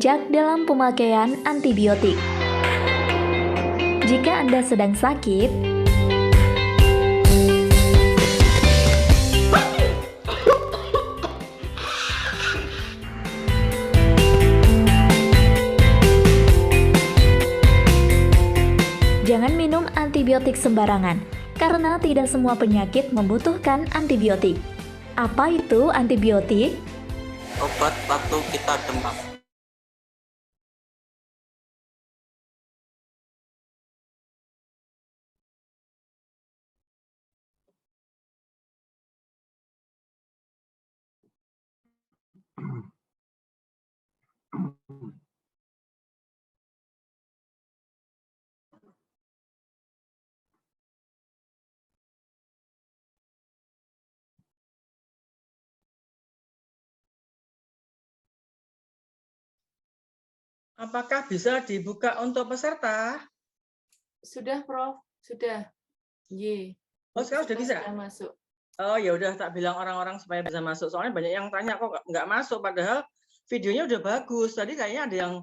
bijak dalam pemakaian antibiotik. Jika Anda sedang sakit, jangan minum antibiotik sembarangan, karena tidak semua penyakit membutuhkan antibiotik. Apa itu antibiotik? Obat waktu kita demam. Apakah bisa dibuka untuk peserta? Sudah, Prof. Sudah. Y. Oh, sekarang sudah bisa? Sudah masuk. Oh, ya udah tak bilang orang-orang supaya bisa masuk. Soalnya banyak yang tanya kok nggak masuk, padahal videonya udah bagus. Tadi kayaknya ada yang,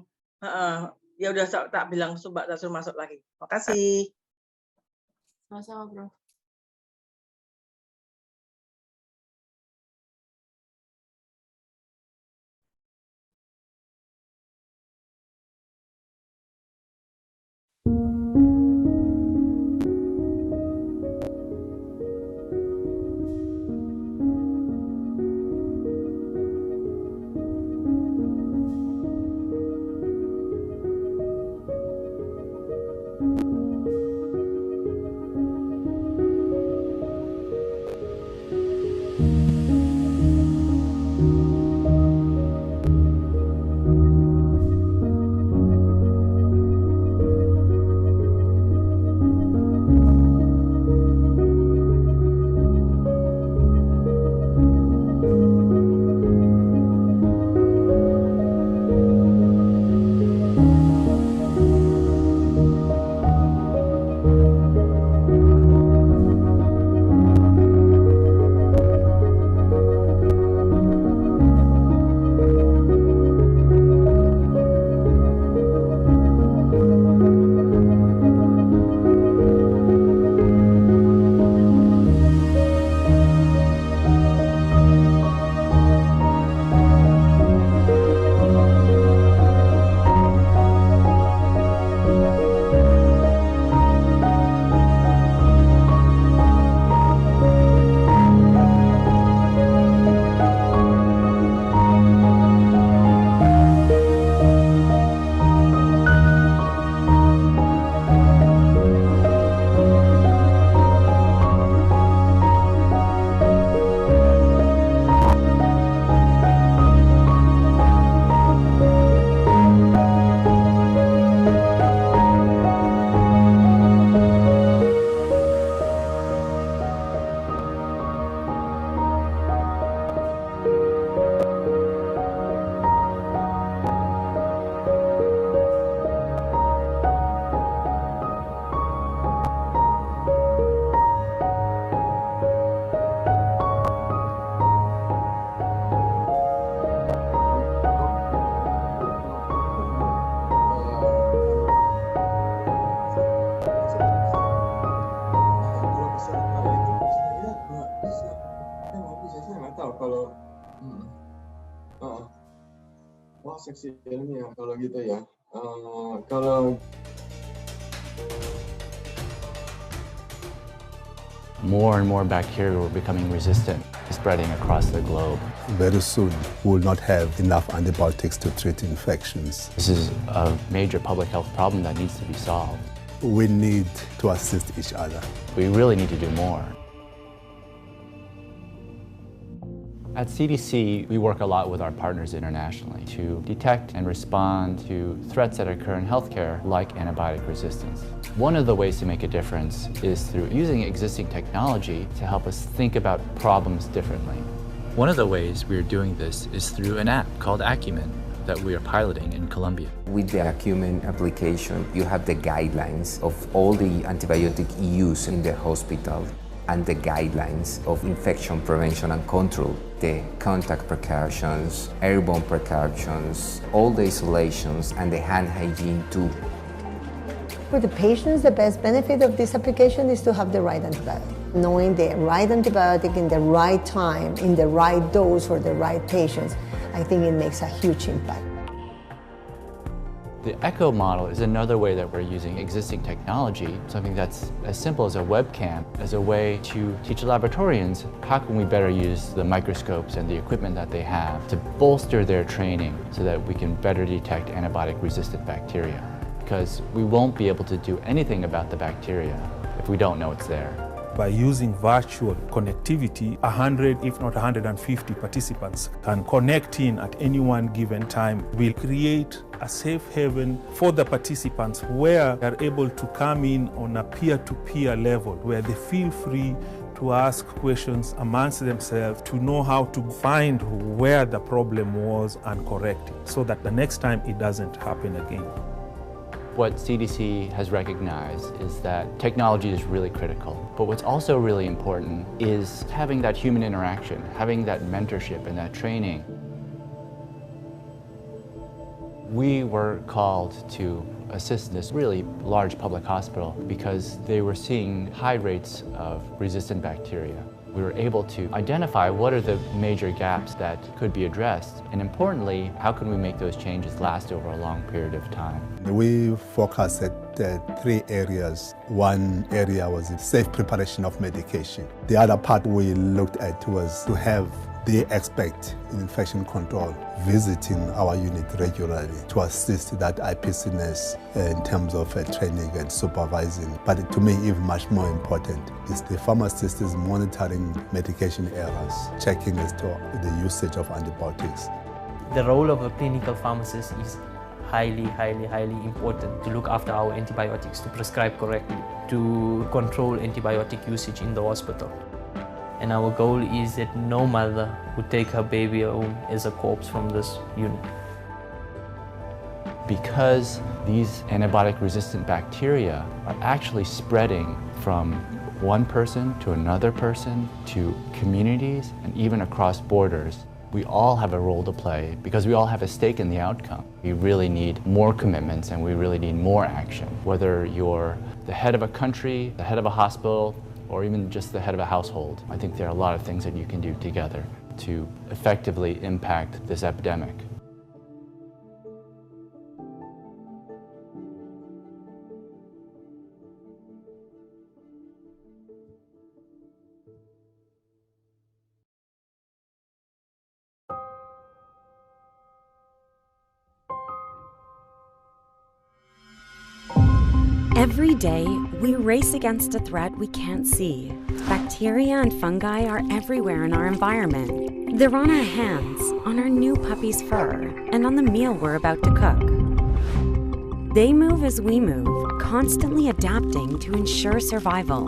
ya udah tak bilang coba tak suruh masuk lagi. Makasih. Sama-sama, Prof. Seksi ilmiah kalau gitu ya. Kalau more and more bacteria were becoming resistant, spreading across the globe. Very soon, we will not have enough antibiotics to treat infections. This is a major public health problem that needs to be solved. We need to assist each other. We really need to do more. At CDC, we work a lot with our partners internationally to detect and respond to threats that occur in healthcare, like antibiotic resistance. One of the ways to make a difference is through using existing technology to help us think about problems differently. One of the ways we are doing this is through an app called Acumen that we are piloting in Colombia. With the Acumen application, you have the guidelines of all the antibiotic use in the hospital. and the guidelines of infection prevention and control, the contact precautions, airborne precautions, all the isolations, and the hand hygiene too. For the patients, the best benefit of this application is to have the right antibiotic. Knowing the right antibiotic in the right time, in the right dose for the right patients, I think it makes a huge impact. The ECHO model is another way that we're using existing technology, something that's as simple as a webcam, as a way to teach laboratorians how can we better use the microscopes and the equipment that they have to bolster their training so that we can better detect antibiotic-resistant bacteria. Because we won't be able to do anything about the bacteria if we don't know it's there. By using virtual connectivity, 100, if not 150 participants can connect in at any one given time. We'll create a safe haven for the participants where they're able to come in on a peer-to-peer level, where they feel free to ask questions amongst themselves, to know how to find where the problem was and correct it, so that the next time it doesn't happen again. What CDC has recognized is that technology is really critical, but what's also really important is having that human interaction, having that mentorship and that training. We were called to assist this really large public hospital because they were seeing high rates of resistant bacteria. We were able to identify what are the major gaps that could be addressed, and importantly, how can we make those changes last over a long period of time. We focused at 3 areas. One area was the safe preparation of medication. The other part we looked at was to have the expert in infection control visiting our unit regularly to assist that IPC nurse in terms of training and supervising. But to me, even much more important is the pharmacist is monitoring medication errors, checking as to the usage of antibiotics. The role of a clinical pharmacist is highly important to look after our antibiotics, to prescribe correctly, to control antibiotic usage in the hospital. And our goal is that no mother would take her baby home as a corpse from this unit. Because these antibiotic-resistant bacteria are actually spreading from one person to another person, to communities, and even across borders, we all have a role to play because we all have a stake in the outcome. We really need more commitments and we really need more action. Whether you're the head of a country, the head of a hospital, or even just the head of a household, I think there are a lot of things that you can do together to effectively impact this epidemic. Every day, we race against a threat we can't see. Bacteria and fungi are everywhere in our environment. They're on our hands, on our new puppy's fur, and on the meal we're about to cook. They move as we move, constantly adapting to ensure survival.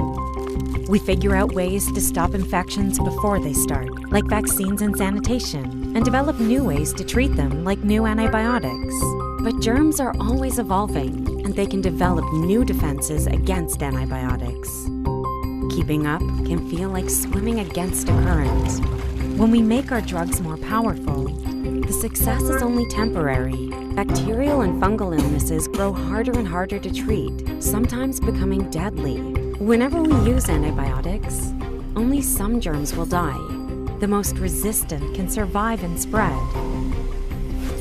We figure out ways to stop infections before they start, like vaccines and sanitation, and develop new ways to treat them, like new antibiotics. But germs are always evolving, and they can develop new defenses against antibiotics. Keeping up can feel like swimming against a current. When we make our drugs more powerful, the success is only temporary. Bacterial and fungal illnesses grow harder and harder to treat, sometimes becoming deadly. Whenever we use antibiotics, only some germs will die. The most resistant can survive and spread.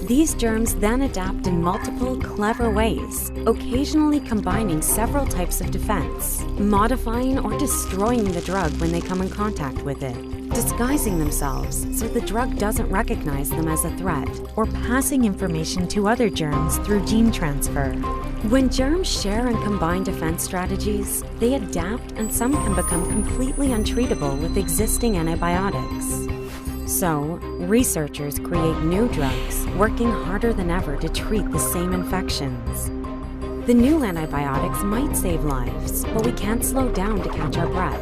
These germs then adapt in multiple, clever ways, occasionally combining several types of defense, modifying or destroying the drug when they come in contact with it, disguising themselves so the drug doesn't recognize them as a threat, or passing information to other germs through gene transfer. When germs share and combine defense strategies, they adapt and some can become completely untreatable with existing antibiotics. So, researchers create new drugs, working harder than ever to treat the same infections. The new antibiotics might save lives, but we can't slow down to catch our breath.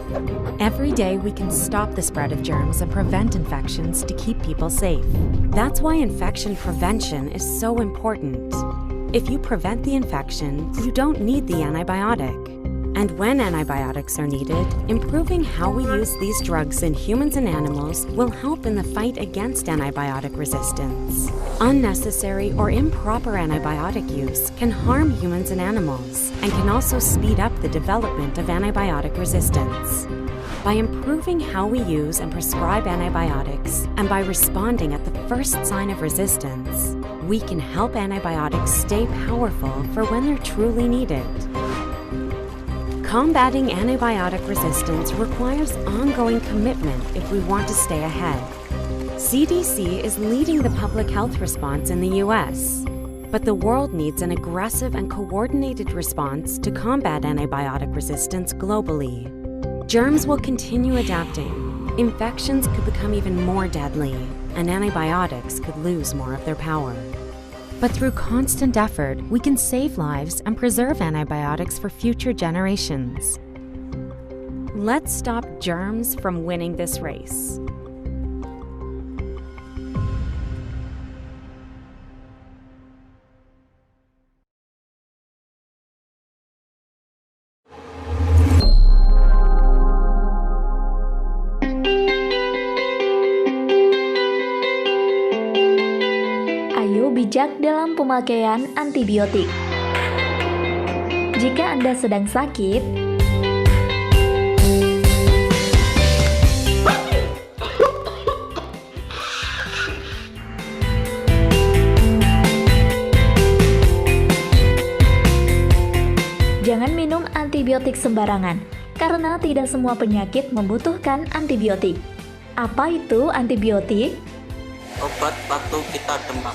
Every day we can stop the spread of germs and prevent infections to keep people safe. That's why infection prevention is so important. If you prevent the infection, you don't need the antibiotic. And when antibiotics are needed, improving how we use these drugs in humans and animals will help in the fight against antibiotic resistance. Unnecessary or improper antibiotic use can harm humans and animals and can also speed up the development of antibiotic resistance. By improving how we use and prescribe antibiotics and by responding at the first sign of resistance, we can help antibiotics stay powerful for when they're truly needed. Combating antibiotic resistance requires ongoing commitment if we want to stay ahead. CDC is leading the public health response in the US, but the world needs an aggressive and coordinated response to combat antibiotic resistance globally. Germs will continue adapting, infections could become even more deadly, and antibiotics could lose more of their power. But through constant effort, we can save lives and preserve antibiotics for future generations. Let's stop germs from winning this race. Ayo bijak dalam pemakaian antibiotik. Jika Anda sedang sakit, jangan minum antibiotik sembarangan, karena tidak semua penyakit membutuhkan antibiotik. Apa itu antibiotik? Obat waktu kita demam.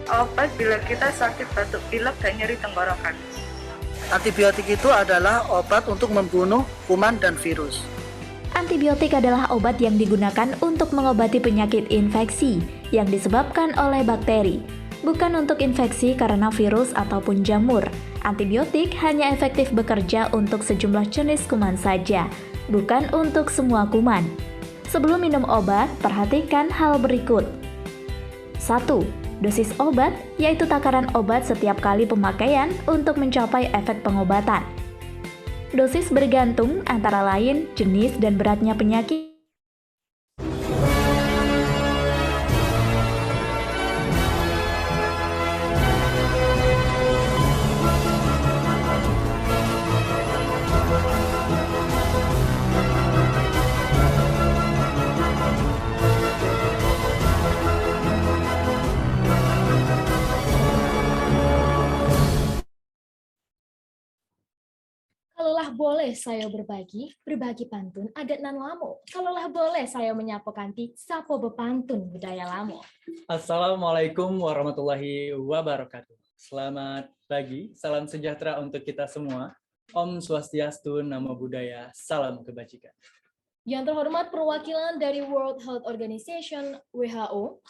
Obat bila kita sakit batuk pilek dan nyeri tenggorokan. Antibiotik itu adalah obat untuk membunuh kuman dan virus. Antibiotik adalah obat yang digunakan untuk mengobati penyakit infeksi yang disebabkan oleh bakteri, bukan untuk infeksi karena virus ataupun jamur. Antibiotik hanya efektif bekerja untuk sejumlah jenis kuman saja, bukan untuk semua kuman. Sebelum minum obat, perhatikan hal berikut. 1. Dosis obat, yaitu takaran obat setiap kali pemakaian untuk mencapai efek pengobatan. Dosis bergantung antara lain jenis dan beratnya penyakit. Kalaulah boleh saya berbagi pantun adat nan lamo. Kalaulah boleh saya menyapo kanti, sapo bepantun budaya lamo. Assalamualaikum warahmatullahi wabarakatuh. Selamat pagi, salam sejahtera untuk kita semua. Om Swastiastu, Namo Buddhaya, salam kebajikan. Yang terhormat perwakilan dari World Health Organization (WHO),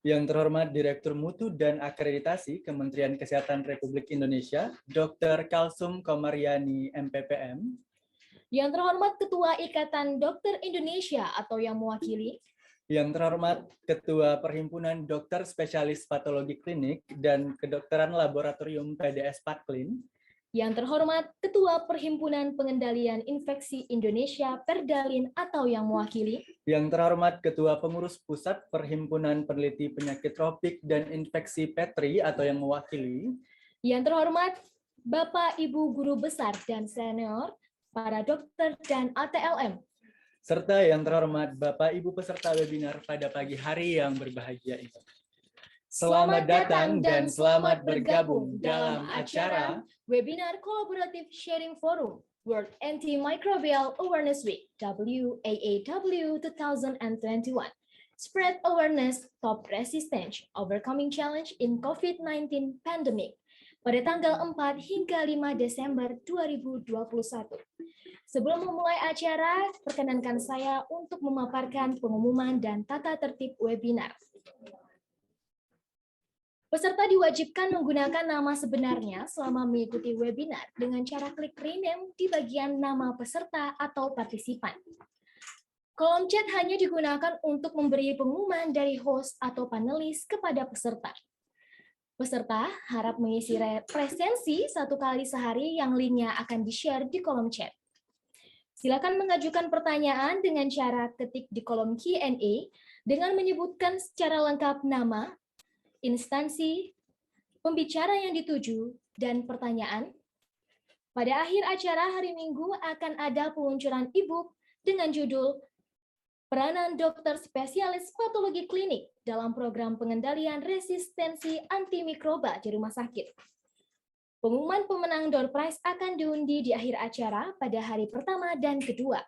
yang terhormat Direktur Mutu dan Akreditasi Kementerian Kesehatan Republik Indonesia, Dr. Kalsum Komaryani, MPPM. Yang terhormat Ketua Ikatan Dokter Indonesia atau yang mewakili. Yang terhormat Ketua Perhimpunan Dokter Spesialis Patologi Klinik dan Kedokteran Laboratorium PDS Patklin. Yang terhormat Ketua Perhimpunan Pengendalian Infeksi Indonesia Perdalin atau yang mewakili. Yang terhormat Ketua Pengurus Pusat Perhimpunan Peneliti Penyakit Tropik dan Infeksi Petri atau yang mewakili. Yang terhormat Bapak Ibu Guru Besar dan Senior, para dokter dan ATLM. Serta yang terhormat Bapak Ibu peserta webinar pada pagi hari yang berbahagia ini. Selamat datang dan selamat bergabung dalam acara Webinar Collaborative Sharing Forum World Antimicrobial Awareness Week WAAW 2021. Spread Awareness, Top Resistance, Overcoming Challenge in COVID-19 Pandemic pada tanggal 4 hingga 5 Desember 2021. Sebelum memulai acara, perkenankan saya untuk memaparkan pengumuman dan tata tertib webinar. Peserta diwajibkan menggunakan nama sebenarnya selama mengikuti webinar dengan cara klik rename di bagian nama peserta atau partisipan. Kolom chat hanya digunakan untuk memberi pengumuman dari host atau panelis kepada peserta. Peserta harap mengisi presensi 1 kali sehari yang linknya akan di-share di kolom chat. Silakan mengajukan pertanyaan dengan cara ketik di kolom Q&A dengan menyebutkan secara lengkap nama, instansi, pembicara yang dituju, dan pertanyaan. Pada akhir acara hari Minggu akan ada peluncuran e-book dengan judul Peranan Dokter Spesialis Patologi Klinik dalam program pengendalian resistensi antimikroba di rumah sakit. Pengumuman pemenang door prize akan diundi di akhir acara pada hari pertama dan kedua.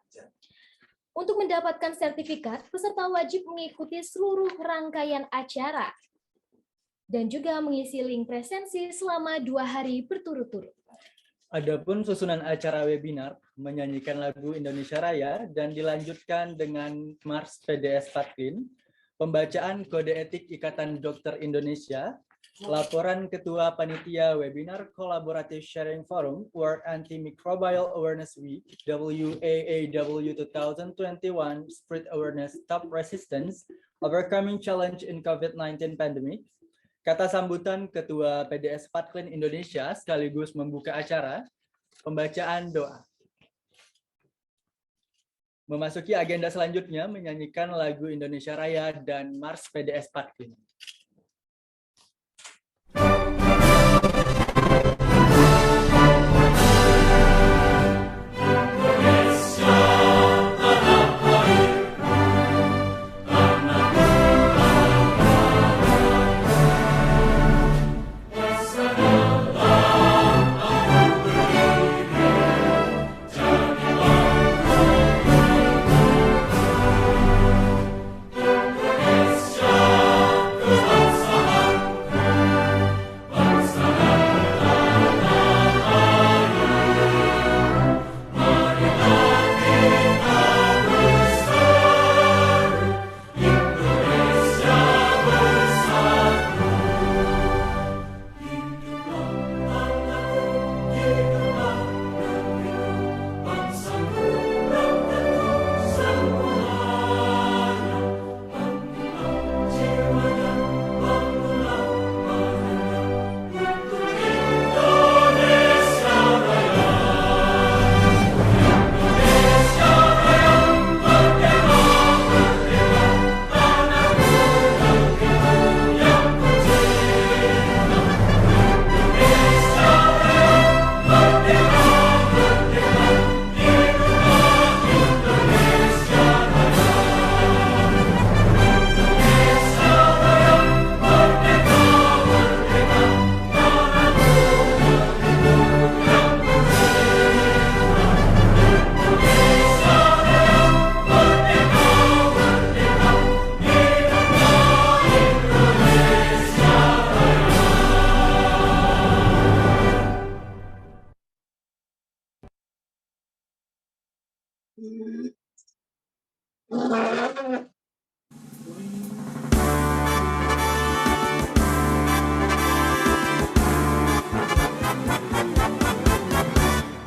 Untuk mendapatkan sertifikat, peserta wajib mengikuti seluruh rangkaian acara dan juga mengisi link presensi selama 2 hari berturut-turut. Adapun susunan acara webinar menyanyikan lagu Indonesia Raya dan dilanjutkan dengan Mars PDS Patklin, pembacaan kode etik Ikatan Dokter Indonesia, laporan Ketua Panitia Webinar Collaborative Sharing Forum World Antimicrobial Awareness Week WAAW 2021 Spread Awareness Top Resistance Overcoming Challenge in COVID-19 Pandemic, kata sambutan Ketua PDS Patklin Indonesia sekaligus membuka acara, pembacaan doa. Memasuki agenda selanjutnya menyanyikan lagu Indonesia Raya dan Mars PDS Patklin.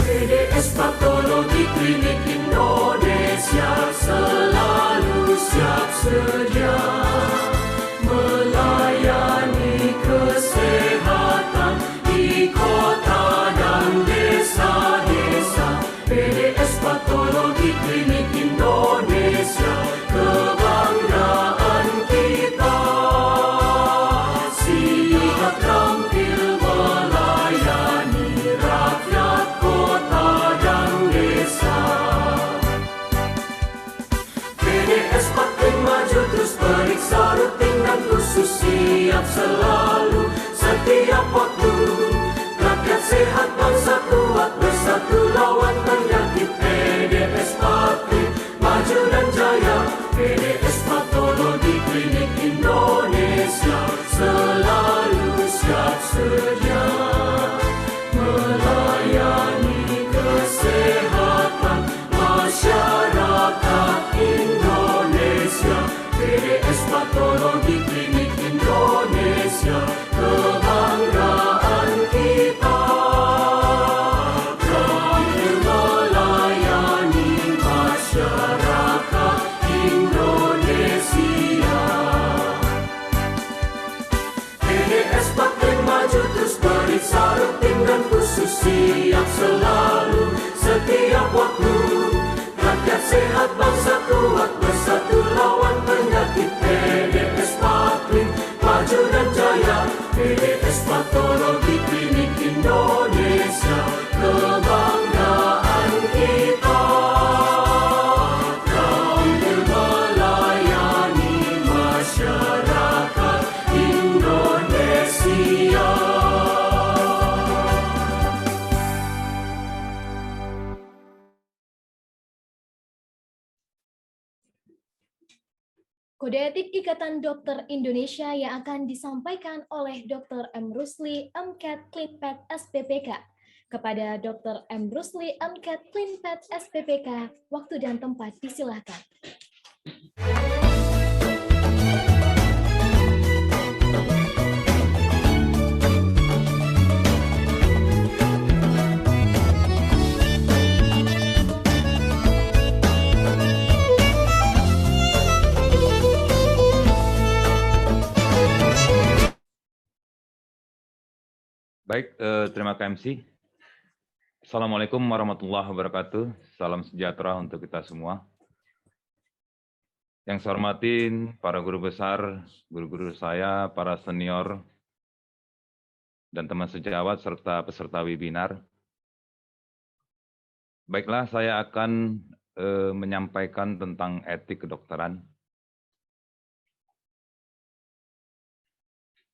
PDS Patologi Klinik Indonesia selalu siap sedia melayani kesehatan di kota dan desa-desa. PDS Patologi Klinik Indonesia, kebanggaan kita, siap tampil melayani rakyat kota dan desa. PDS Patklin maju terus periksa rutin dan khusus, siap selalu setiap waktu. Rakyat sehat, bangsa kuat, bersatu lawan penyakit. PDS Patklin maju dan jaya. PDS Patologi Klinik Indonesia selalu siap sedia melayani kesehatan masyarakat Indonesia. PDS Patologi Klinik Indonesia, kebanggaan kita. Kode etik Ikatan Dokter Indonesia yang akan disampaikan oleh Dr. M. Rusli, MCAT Clinpad SPPK. Kepada Dr. M. Rusli, MCAT Clinpad SPPK, waktu dan tempat disilahkan. Baik, terima kasih MC. Assalamualaikum warahmatullahi wabarakatuh. Salam sejahtera untuk kita semua. Yang saya hormatin para guru besar, guru-guru saya, para senior, dan teman sejawat serta peserta webinar. Baiklah, saya akan menyampaikan tentang etik kedokteran.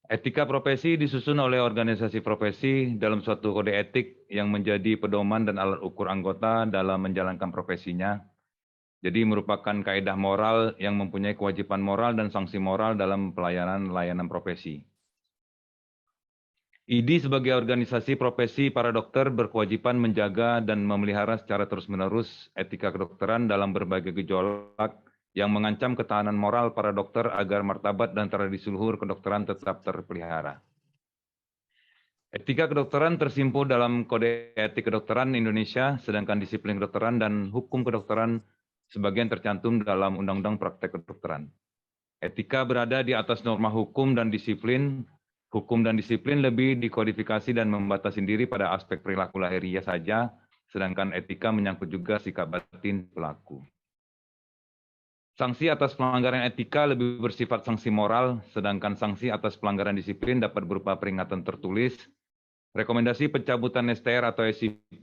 Etika profesi disusun oleh organisasi profesi dalam suatu kode etik yang menjadi pedoman dan alat ukur anggota dalam menjalankan profesinya. Jadi merupakan kaidah moral yang mempunyai kewajiban moral dan sanksi moral dalam layanan profesi. IDI sebagai organisasi profesi para dokter berkewajiban menjaga dan memelihara secara terus-menerus etika kedokteran dalam berbagai gejolak yang mengancam ketahanan moral para dokter agar martabat dan tradisi luhur kedokteran tetap terpelihara. Etika kedokteran tersimpul dalam Kode Etik Kedokteran Indonesia, sedangkan disiplin kedokteran dan hukum kedokteran sebagian tercantum dalam Undang-Undang Praktek Kedokteran. Etika berada di atas norma hukum dan disiplin lebih dikodifikasi dan membatasi diri pada aspek perilaku lahiriah saja, sedangkan etika menyangkut juga sikap batin pelaku. Sanksi atas pelanggaran etika lebih bersifat sanksi moral, sedangkan sanksi atas pelanggaran disiplin dapat berupa peringatan tertulis, rekomendasi pencabutan STR atau SIP,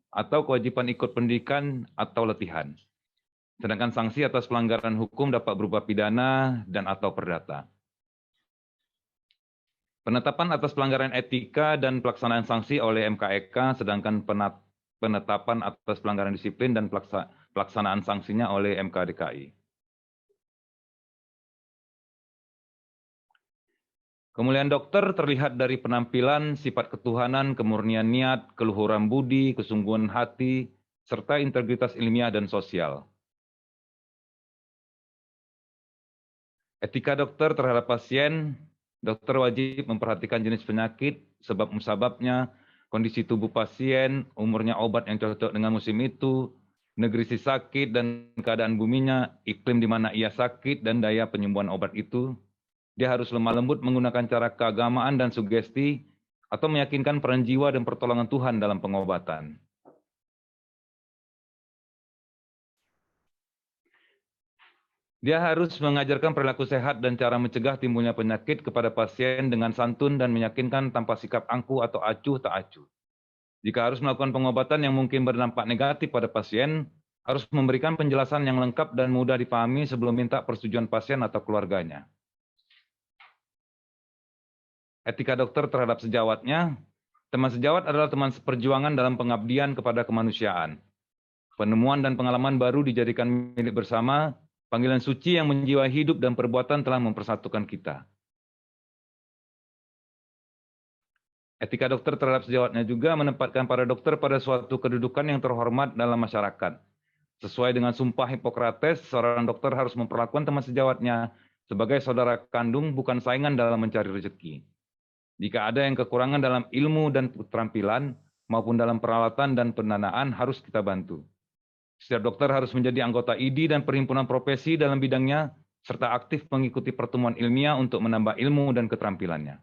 atau kewajiban ikut pendidikan atau latihan. Sedangkan sanksi atas pelanggaran hukum dapat berupa pidana dan atau perdata. Penetapan atas pelanggaran etika dan pelaksanaan sanksi oleh MKEK, sedangkan penetapan atas pelanggaran disiplin dan pelaksanaan sanksinya oleh MKDKI. Kemuliaan dokter terlihat dari penampilan, sifat ketuhanan, kemurnian niat, keluhuran budi, kesungguhan hati, serta integritas ilmiah dan sosial. Etika dokter terhadap pasien, dokter wajib memperhatikan jenis penyakit, sebab-musababnya, kondisi tubuh pasien, umurnya obat yang cocok dengan musim itu, negeri si sakit dan keadaan buminya, iklim di mana ia sakit dan daya penyembuhan obat itu. Dia harus lemah lembut menggunakan cara keagamaan dan sugesti atau meyakinkan peran jiwa dan pertolongan Tuhan dalam pengobatan. Dia harus mengajarkan perilaku sehat dan cara mencegah timbulnya penyakit kepada pasien dengan santun dan meyakinkan tanpa sikap angkuh atau acuh tak acuh. Jika harus melakukan pengobatan yang mungkin berdampak negatif pada pasien, harus memberikan penjelasan yang lengkap dan mudah dipahami sebelum minta persetujuan pasien atau keluarganya. Etika dokter terhadap sejawatnya, teman sejawat adalah teman seperjuangan dalam pengabdian kepada kemanusiaan. Penemuan dan pengalaman baru dijadikan milik bersama, panggilan suci yang menjiwai hidup dan perbuatan telah mempersatukan kita. Etika dokter terhadap sejawatnya juga menempatkan para dokter pada suatu kedudukan yang terhormat dalam masyarakat. Sesuai dengan sumpah Hippocrates, seorang dokter harus memperlakukan teman sejawatnya sebagai saudara kandung, bukan saingan dalam mencari rezeki. Jika ada yang kekurangan dalam ilmu dan keterampilan, maupun dalam peralatan dan pendanaan, harus kita bantu. Setiap dokter harus menjadi anggota IDI dan perhimpunan profesi dalam bidangnya, serta aktif mengikuti pertemuan ilmiah untuk menambah ilmu dan keterampilannya.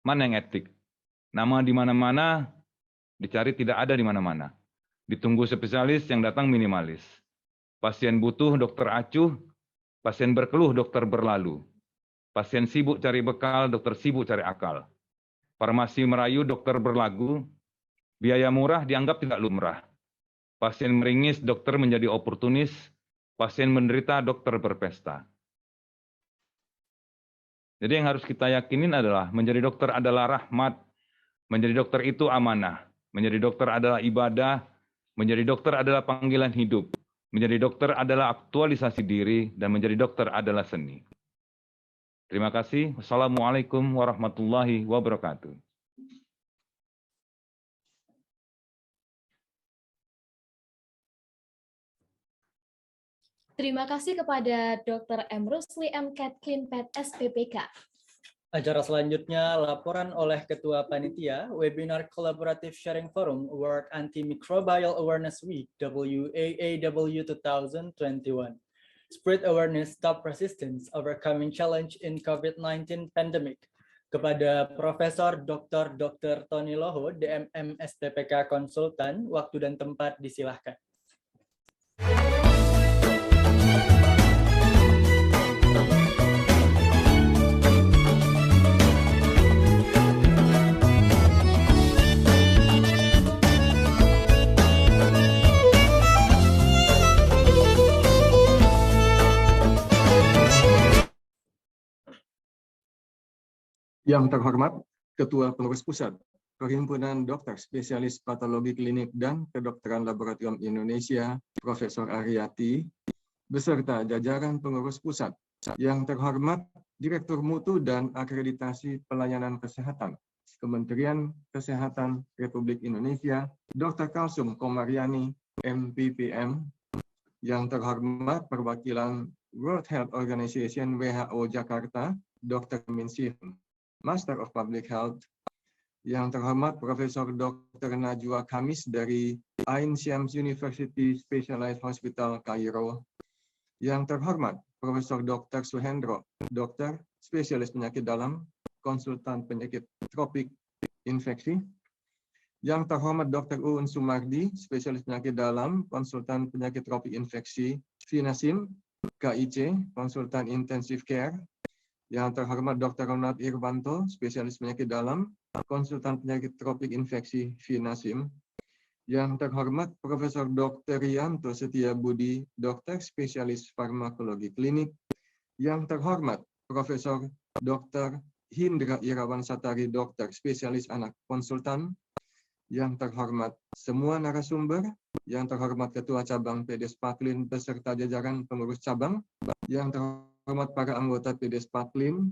Mana yang etik? Nama di mana-mana, dicari tidak ada di mana-mana. Ditunggu spesialis yang datang minimalis. Pasien butuh dokter acuh, pasien berkeluh dokter berlalu. Pasien sibuk cari bekal, dokter sibuk cari akal. Farmasi merayu, dokter berlagu. Biaya murah dianggap tidak lumrah. Pasien meringis, dokter menjadi oportunis. Pasien menderita, dokter berpesta. Jadi yang harus kita yakinin adalah menjadi dokter adalah rahmat. Menjadi dokter itu amanah. Menjadi dokter adalah ibadah. Menjadi dokter adalah panggilan hidup. Menjadi dokter adalah aktualisasi diri dan menjadi dokter adalah seni. Terima kasih. Wassalamualaikum warahmatullahi wabarakatuh. Terima kasih kepada Dr. M. Rusli M. Clinpad SPPK. Acara selanjutnya laporan oleh Ketua Panitia Webinar Collaborative Sharing Forum World Antimicrobial Awareness Week WAAW 2021. Spread Awareness, Stop Resistance, Overcoming Challenge in COVID-19 Pandemic. Kepada Profesor Dr. Tony Loho, DMM SPPK Konsultan, waktu dan tempat disilahkan. Yang terhormat Ketua Pengurus Pusat Perhimpunan Dokter Spesialis Patologi Klinik dan Kedokteran Laboratorium Indonesia, Profesor Aryati, beserta jajaran pengurus pusat. Yang terhormat Direktur Mutu dan Akreditasi Pelayanan Kesehatan Kementerian Kesehatan Republik Indonesia, Dr. Kalsum Komariani, MPPM. Yang terhormat perwakilan World Health Organization WHO Jakarta, Dr. Minsih, Master of Public Health. Yang terhormat Profesor Dr. Najwa Khamis dari Ain Shams University Specialized Hospital Kairo. Yang terhormat Profesor Dr. Suhendro, dokter spesialis penyakit dalam, konsultan penyakit tropik infeksi. Yang terhormat Dr. Uun Sumardi, spesialis penyakit dalam, konsultan penyakit tropik infeksi, Finasim, KIC, konsultan intensive care. Yang terhormat Dr. Ronald Irwanto, spesialis penyakit dalam, konsultan penyakit tropik infeksi, Finasim. Yang terhormat Profesor Dr. Rianto Setia Budi, dokter spesialis farmakologi klinik. Yang terhormat Profesor Dr. Hindra Irawan Satari, dokter spesialis anak konsultan. Yang terhormat semua narasumber, yang terhormat Ketua Cabang PDS Paklin beserta jajaran pengurus cabang, yang terhormat para anggota PDS Paklin,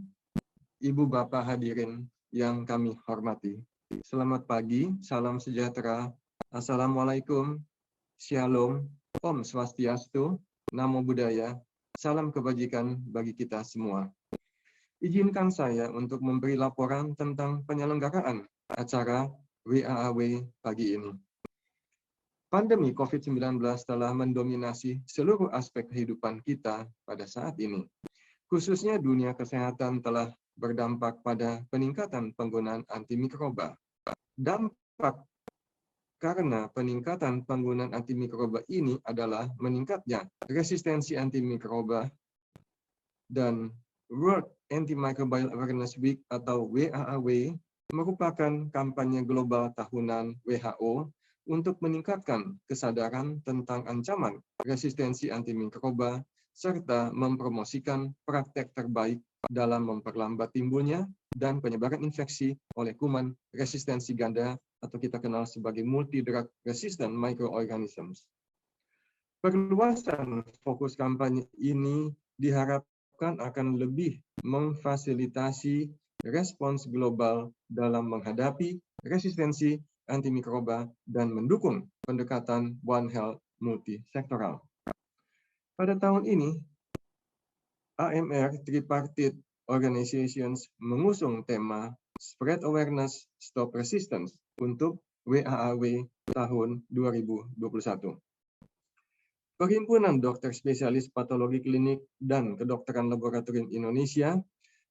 Ibu Bapak hadirin yang kami hormati. Selamat pagi, salam sejahtera, Assalamualaikum, Shalom, Om Swastiastu, Namo Buddhaya, salam kebajikan bagi kita semua. Izinkan saya untuk memberi laporan tentang penyelenggaraan acara WAAW pagi ini. Pandemi COVID-19 telah mendominasi seluruh aspek kehidupan kita pada saat ini. Khususnya dunia kesehatan telah berdampak pada peningkatan penggunaan antimikroba. Dampak karena peningkatan penggunaan antimikroba ini adalah meningkatnya resistensi antimikroba, dan World Antimicrobial Awareness Week atau WAAW merupakan kampanye global tahunan WHO untuk meningkatkan kesadaran tentang ancaman resistensi antimikroba serta mempromosikan praktek terbaik dalam memperlambat timbulnya dan penyebaran infeksi oleh kuman resistensi ganda atau kita kenal sebagai multi-drug resistant microorganisms. Perluasan fokus kampanye ini diharapkan akan lebih memfasilitasi respons global dalam menghadapi resistensi antimikroba dan mendukung pendekatan One Health multisektoral. Pada tahun ini, AMR Tripartite Organizations mengusung tema Spread Awareness, Stop Resistance untuk WAAW tahun 2021. Perhimpunan Dokter Spesialis Patologi Klinik dan Kedokteran Laboratorium Indonesia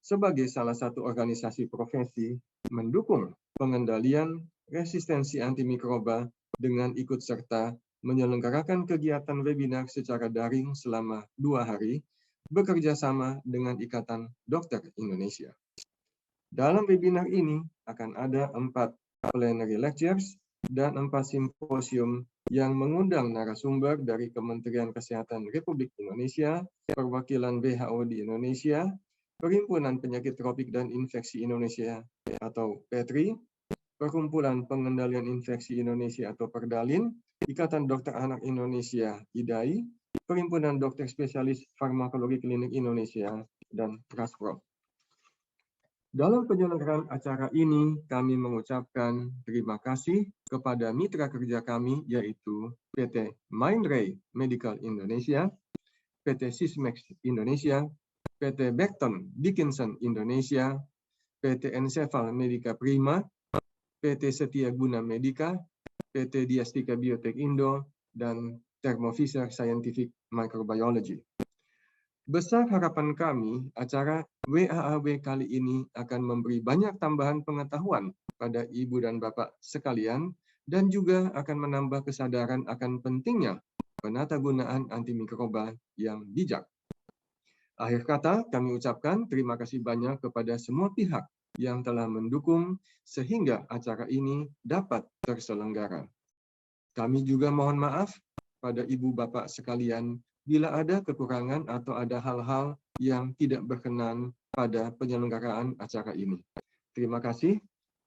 sebagai salah satu organisasi profesi mendukung pengendalian resistensi antimikroba dengan ikut serta menyelenggarakan kegiatan webinar secara daring selama 2 hari bekerja sama dengan Ikatan Dokter Indonesia. Dalam webinar ini akan ada 4 plenary lectures dan 4 simposium yang mengundang narasumber dari Kementerian Kesehatan Republik Indonesia, Perwakilan WHO di Indonesia, Perhimpunan Penyakit Tropik dan Infeksi Indonesia atau PETRI, Perkumpulan Pengendalian Infeksi Indonesia atau Perdalin, Ikatan Dokter Anak Indonesia (IDAI), Perhimpunan Dokter Spesialis Farmakologi Klinik Indonesia, dan Prasprov. Dalam penyelenggaraan acara ini, kami mengucapkan terima kasih kepada mitra kerja kami, yaitu PT Mindray Medical Indonesia, PT Sysmex Indonesia, PT Becton Dickinson Indonesia, PT Encephal Medica Prima, PT Setia Guna Medica, PT Diastika Biotech Indo, dan Thermo Fisher Scientific Microbiology. Besar harapan kami, acara WAAW kali ini akan memberi banyak tambahan pengetahuan pada Ibu dan Bapak sekalian dan juga akan menambah kesadaran akan pentingnya penatagunaan antimikroba yang bijak. Akhir kata, kami ucapkan terima kasih banyak kepada semua pihak yang telah mendukung sehingga acara ini dapat terselenggara. Kami juga mohon maaf pada Ibu Bapak sekalian bila ada kekurangan atau ada hal-hal yang tidak berkenan pada penyelenggaraan acara ini. Terima kasih,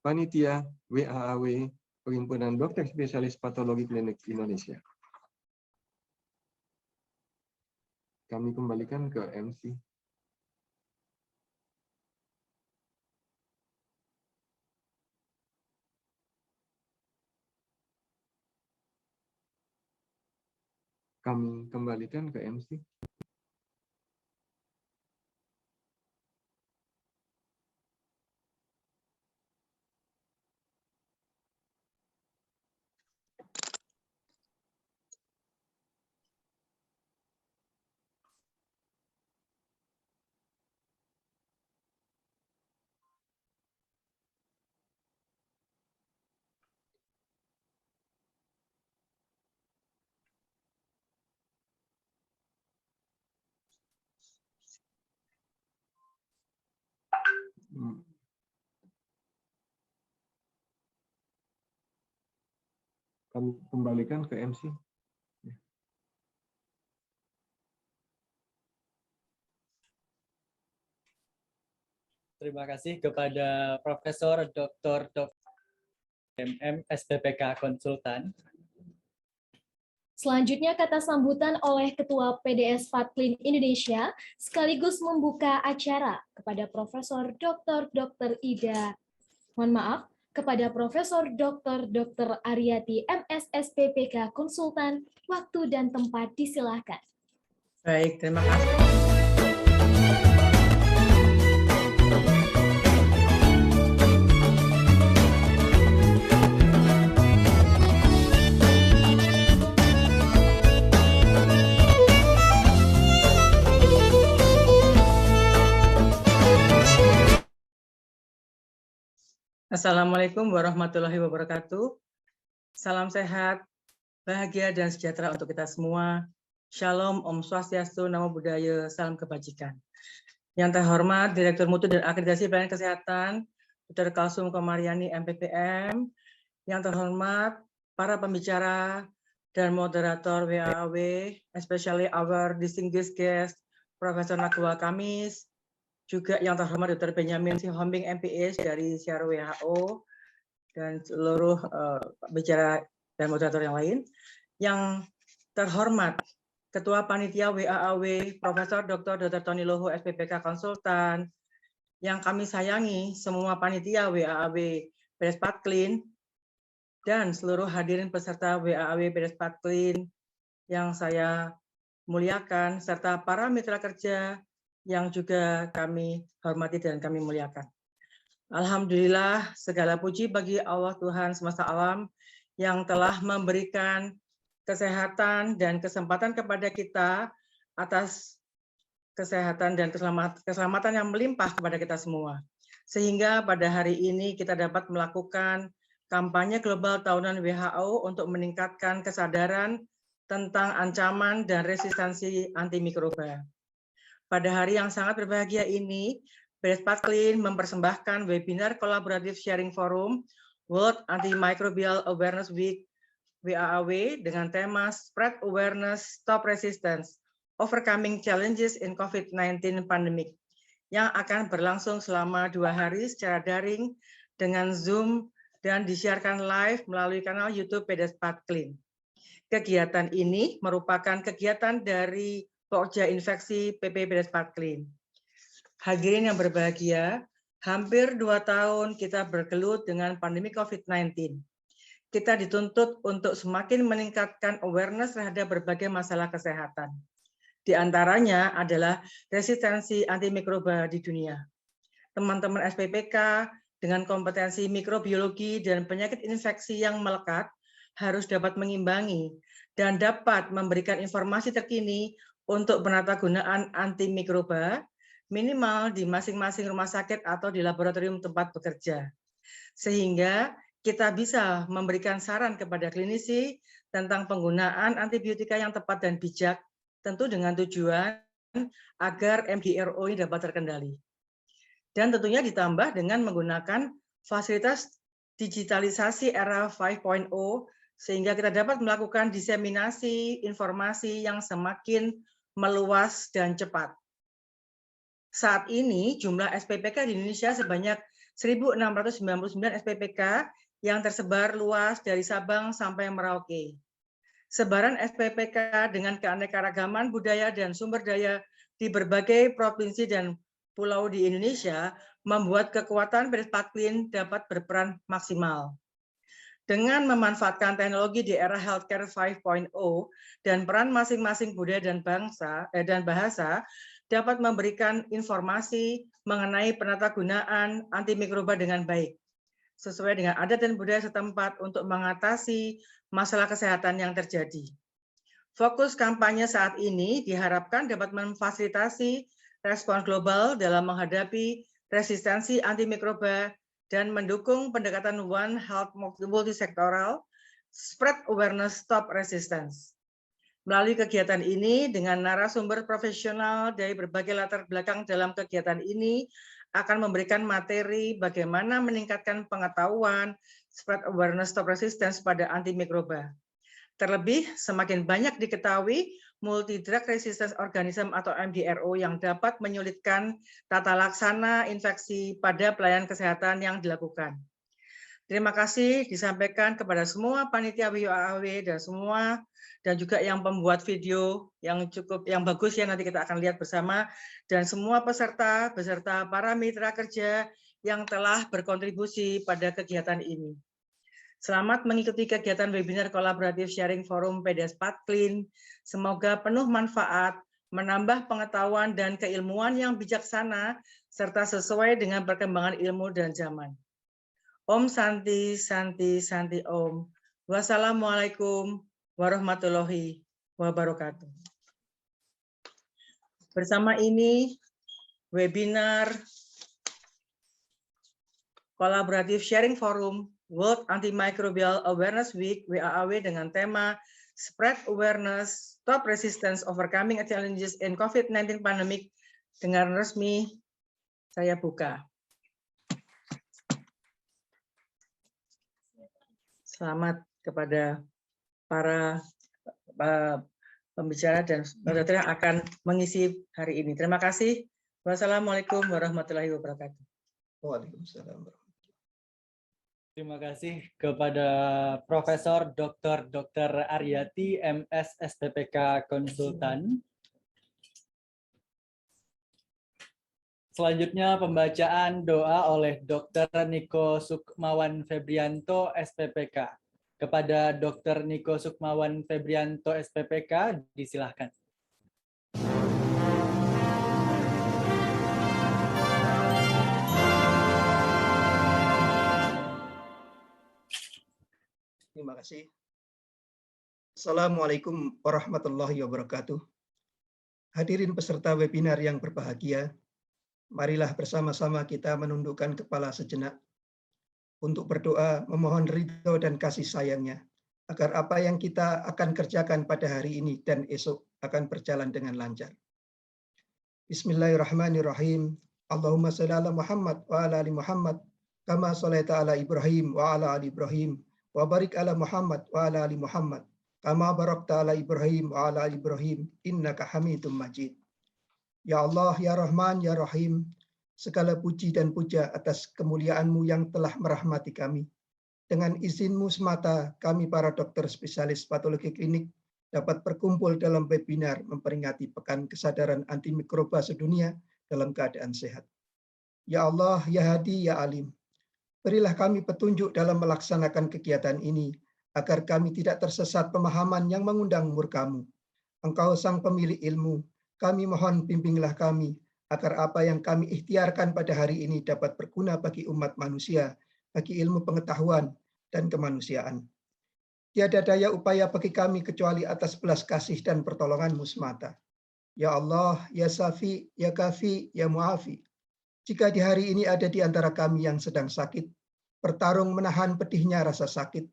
Panitia WAAW Perhimpunan Dokter Spesialis Patologi Klinik Indonesia. Kami kembalikan ke MC. Kami kembalikan ke MC. Kami kembalikan ke MC. Terima kasih kepada Profesor Dr. MM SPPK Konsultan. Selanjutnya kata sambutan oleh Ketua PDS Patklin Indonesia sekaligus membuka acara kepada Profesor Dr. Ida. Mohon maaf, kepada Profesor Dr. Aryati MS SPPK Konsultan. Waktu dan tempat disilahkan. Baik, terima kasih. Assalamualaikum warahmatullahi wabarakatuh. Salam sehat, bahagia, dan sejahtera untuk kita semua. Shalom, Om Swastiastu, Namo Buddhaya, salam kebajikan. Yang terhormat Direktur Mutu dan Akreditasi Pelayanan Kesehatan, Dr. Kalsum Komariani, MPPM. Yang terhormat para pembicara dan moderator WAAW, especially our distinguished guest, Profesor Nakwa Kamis, juga yang terhormat Dr. Benjamin Sihombing MPH dari Siar WHO, dan seluruh bicara dan moderator yang lain. Yang terhormat Ketua Panitia WAAW, Profesor Dr. Tony Loho SPPK Konsultan, yang kami sayangi semua panitia WAAW PDS Patklin, dan seluruh hadirin peserta WAAW PDS Patklin yang saya muliakan, serta para mitra kerja yang juga kami hormati dan kami muliakan. Alhamdulillah, segala puji bagi Allah Tuhan semesta alam yang telah memberikan kesehatan dan kesempatan kepada kita atas kesehatan dan keselamatan yang melimpah kepada kita semua. Sehingga pada hari ini kita dapat melakukan kampanye global tahunan WHO untuk meningkatkan kesadaran tentang ancaman dan resistensi antimikroba. Pada hari yang sangat berbahagia ini, PDS Patklin mempersembahkan webinar kolaboratif sharing forum World Antimicrobial Awareness Week WAAW dengan tema Spread Awareness, Stop Resistance, Overcoming Challenges in COVID-19 Pandemic, yang akan berlangsung selama 2 hari secara daring dengan Zoom dan disiarkan live melalui kanal YouTube PDS Patklin. Kegiatan ini merupakan kegiatan dari Pokja Infeksi PPPDS Patlin. Hadirin yang berbahagia, hampir 2 tahun kita bergelut dengan pandemi COVID-19. Kita dituntut untuk semakin meningkatkan awareness terhadap berbagai masalah kesehatan. Di antaranya adalah resistensi antimikroba di dunia. Teman-teman SPPK dengan kompetensi mikrobiologi dan penyakit infeksi yang melekat harus dapat mengimbangi dan dapat memberikan informasi terkini untuk penatagunaan antimikroba minimal di masing-masing rumah sakit atau di laboratorium tempat bekerja. Sehingga kita bisa memberikan saran kepada klinisi tentang penggunaan antibiotika yang tepat dan bijak, tentu dengan tujuan agar MDRO ini dapat terkendali. Dan tentunya ditambah dengan menggunakan fasilitas digitalisasi era 5.0 sehingga kita dapat melakukan diseminasi informasi yang semakin meluas dan cepat. Saat ini jumlah SPPK di Indonesia sebanyak 1.699 SPPK yang tersebar luas dari Sabang sampai Merauke. Sebaran SPPK dengan keanekaragaman budaya dan sumber daya di berbagai provinsi dan pulau di Indonesia membuat kekuatan PPDS Patlin dapat berperan maksimal. Dengan memanfaatkan teknologi di era healthcare 5.0 dan peran masing-masing budaya dan bahasa dapat memberikan informasi mengenai penatagunaan antimikroba dengan baik, sesuai dengan adat dan budaya setempat untuk mengatasi masalah kesehatan yang terjadi. Fokus kampanye saat ini diharapkan dapat memfasilitasi respons global dalam menghadapi resistensi antimikroba dan mendukung pendekatan One Health multisektoral, spread awareness, stop resistance. Melalui kegiatan ini, dengan narasumber profesional dari berbagai latar belakang dalam kegiatan ini, akan memberikan materi bagaimana meningkatkan pengetahuan, spread awareness, stop resistance pada antimikroba. Terlebih, semakin banyak diketahui multi-drug resistance organism atau MDRO yang dapat menyulitkan tata laksana infeksi pada pelayanan kesehatan yang dilakukan. Terima kasih disampaikan kepada semua panitia WIOAW dan juga yang pembuat video yang bagus ya, nanti kita akan lihat bersama, dan semua peserta beserta para mitra kerja yang telah berkontribusi pada kegiatan ini. Selamat mengikuti kegiatan webinar kolaboratif sharing forum PPDS Patlin. Semoga penuh manfaat, menambah pengetahuan dan keilmuan yang bijaksana, serta sesuai dengan perkembangan ilmu dan zaman. Om Santi, Santi, Santi Om. Wassalamualaikum warahmatullahi wabarakatuh. Bersama ini, webinar kolaboratif sharing forum World Antimicrobial Awareness Week WAAW dengan tema Spread Awareness, Stop Resistance, Overcoming Challenges in COVID-19 Pandemic dengan resmi saya buka. Selamat kepada para pembicara dan moderator yang akan mengisi hari ini. Terima kasih. Wassalamualaikum warahmatullahi wabarakatuh. Waalaikumsalam. Terima kasih kepada Profesor Dr. Aryati, MS SPPK Konsultan. Selanjutnya pembacaan doa oleh Dr. Niko Sukmawan Febrianto SPPK. Kepada Dr. Niko Sukmawan Febrianto SPPK, disilahkan. Terima kasih. Assalamualaikum warahmatullahi wabarakatuh. Hadirin peserta webinar yang berbahagia, marilah bersama-sama kita menundukkan kepala sejenak untuk berdoa memohon ridho dan kasih sayangnya, agar apa yang kita akan kerjakan pada hari ini dan esok akan berjalan dengan lancar. Bismillahirrahmanirrahim. Allahumma shalli ala Muhammad wa ala ali Muhammad, kama sholaita ala Ibrahim wa ala ali Ibrahim, wa barik ala Muhammad wa ala ali Muhammad, kama barakta ala Ibrahim wa ala ali Ibrahim, innaka Hamidum Majid. Ya Allah, ya Rahman, ya Rahim, segala puji dan puja atas kemuliaan-Mu yang telah merahmati kami. Dengan izinmu semata, kami para dokter spesialis patologi klinik dapat berkumpul dalam webinar memperingati Pekan Kesadaran Antimikroba Sedunia dalam keadaan sehat. Ya Allah, Ya Hadi, Ya Alim, berilah kami petunjuk dalam melaksanakan kegiatan ini, agar kami tidak tersesat pemahaman yang mengundang murka-Mu. Engkau sang pemilik ilmu, kami mohon bimbinglah kami, agar apa yang kami ikhtiarkan pada hari ini dapat berguna bagi umat manusia, bagi ilmu pengetahuan dan kemanusiaan. Tiada daya upaya bagi kami kecuali atas belas kasih dan pertolongan-Mu semata. Ya Allah, Ya Safi, Ya Kafi, Ya Muafi, jika di hari ini ada di antara kami yang sedang sakit, bertarung menahan pedihnya rasa sakit,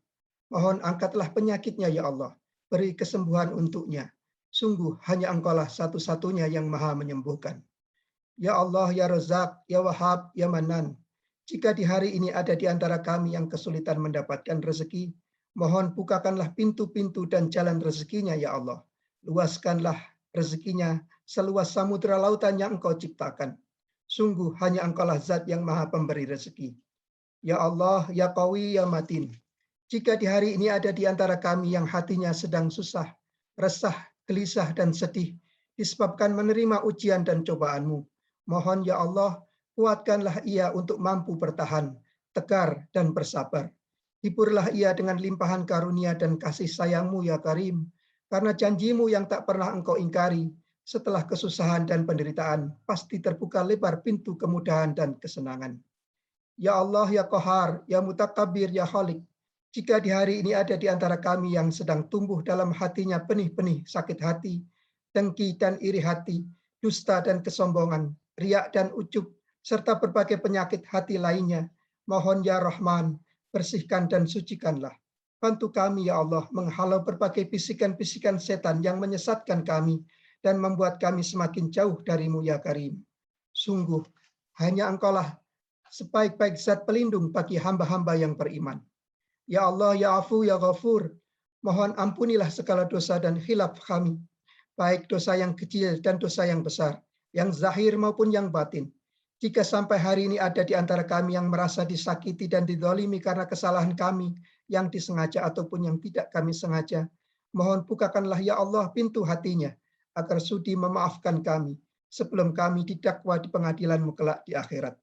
mohon angkatlah penyakitnya ya Allah, beri kesembuhan untuknya. Sungguh hanya Engkaulah satu-satunya yang maha menyembuhkan. Ya Allah, Ya Razak, Ya Wahab, Ya Manan, jika di hari ini ada di antara kami yang kesulitan mendapatkan rezeki, mohon bukakanlah pintu-pintu dan jalan rezekinya ya Allah. Luaskanlah rezekinya seluas samudera lautan yang Engkau ciptakan. Sungguh hanya Engkaulah zat yang maha pemberi rezeki. Ya Allah, Ya Qawi, Ya Matin, jika di hari ini ada di antara kami yang hatinya sedang susah, resah, gelisah, dan sedih, disebabkan menerima ujian dan cobaan-Mu, mohon ya Allah, kuatkanlah ia untuk mampu bertahan, tegar, dan bersabar. Hiburlah ia dengan limpahan karunia dan kasih sayang-Mu ya Karim, karena janji-Mu yang tak pernah Engkau ingkari, setelah kesusahan dan penderitaan, pasti terbuka lebar pintu kemudahan dan kesenangan. Ya Allah, Ya Qahar, Ya Mutakabbir, Ya Khalik, jika di hari ini ada di antara kami yang sedang tumbuh dalam hatinya benih-benih sakit hati, dengki dan iri hati, dusta dan kesombongan, riak dan ujub, serta berbagai penyakit hati lainnya, mohon ya Rahman, bersihkan dan sucikanlah. Bantu kami ya Allah menghalau berbagai bisikan-bisikan setan yang menyesatkan kami dan membuat kami semakin jauh darimu ya Karim. Sungguh, hanya Engkaulah sebaik-baik zat pelindung bagi hamba-hamba yang beriman. Ya Allah, Ya Afu, Ya Ghafur, mohon ampunilah segala dosa dan khilaf kami, baik dosa yang kecil dan dosa yang besar, yang zahir maupun yang batin. Jika sampai hari ini ada di antara kami yang merasa disakiti dan dizalimi karena kesalahan kami yang disengaja ataupun yang tidak kami sengaja, mohon bukakanlah ya Allah pintu hatinya agar sudi memaafkan kami sebelum kami didakwa di pengadilan-Mu kelak di akhirat.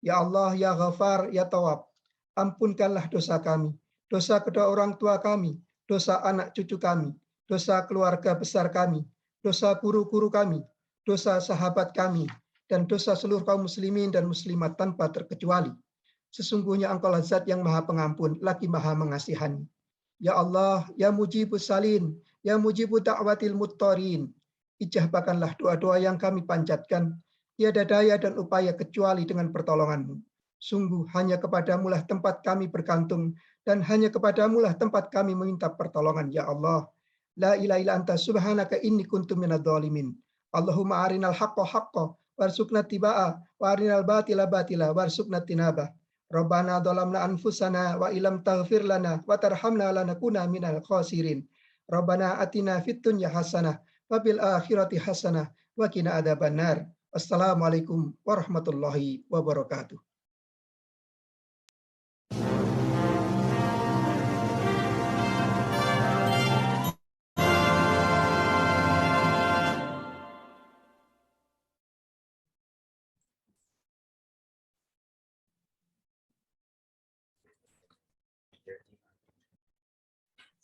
Ya Allah, Ya Ghafar, Ya Tawab, ampunkanlah dosa kami, dosa kedua orang tua kami, dosa anak cucu kami, dosa keluarga besar kami, dosa guru-guru kami, dosa sahabat kami, dan dosa seluruh kaum muslimin dan muslimat tanpa terkecuali. Sesungguhnya Engkaulah zat yang maha pengampun, lagi maha mengasihani. Ya Allah, Ya Mujibus Salin, Ya Mujibu Da'watil Muttarin, ijabahkanlah doa-doa yang kami panjatkan, tiada daya dan upaya kecuali dengan pertolongan-Mu. Sungguh hanya kepadamu lah tempat kami bergantung, dan hanya kepadamu lah tempat kami meminta pertolongan, ya Allah. La ilaha illa anta subhanaka inni kuntu minadh dhalimin. Allahumma arinal haqqa haqqa warzuqna tibaa wa arinal batila batila warzuqna tinabah. Rabbana dhalamna anfusana wa illam taghfir lana wa tarhamna lanakuna minal khasirin. Rabbana atina fid dunya hasanah wa bil akhirati hasanah wa qina adzabannar. Assalamualaikum warahmatullahi wabarakatuh.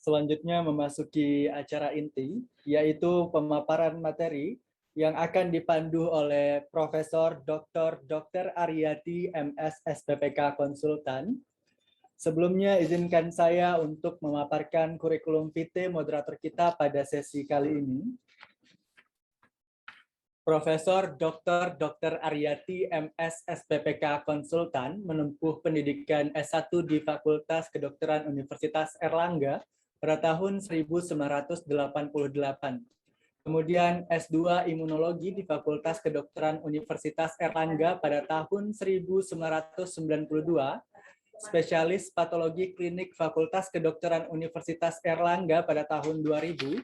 Selanjutnya memasuki acara inti, yaitu pemaparan materi yang akan dipandu oleh Profesor Dr. Aryati MS SPPK Konsultan. Sebelumnya izinkan saya untuk memaparkan kurikulum vitae moderator kita pada sesi kali ini. Profesor Dr. Aryati MS SPPK Konsultan menempuh pendidikan S1 di Fakultas Kedokteran Universitas Erlangga pada tahun 1988. Kemudian S2 Imunologi di Fakultas Kedokteran Universitas Erlangga pada tahun 1992, Spesialis Patologi Klinik Fakultas Kedokteran Universitas Erlangga pada tahun 2000,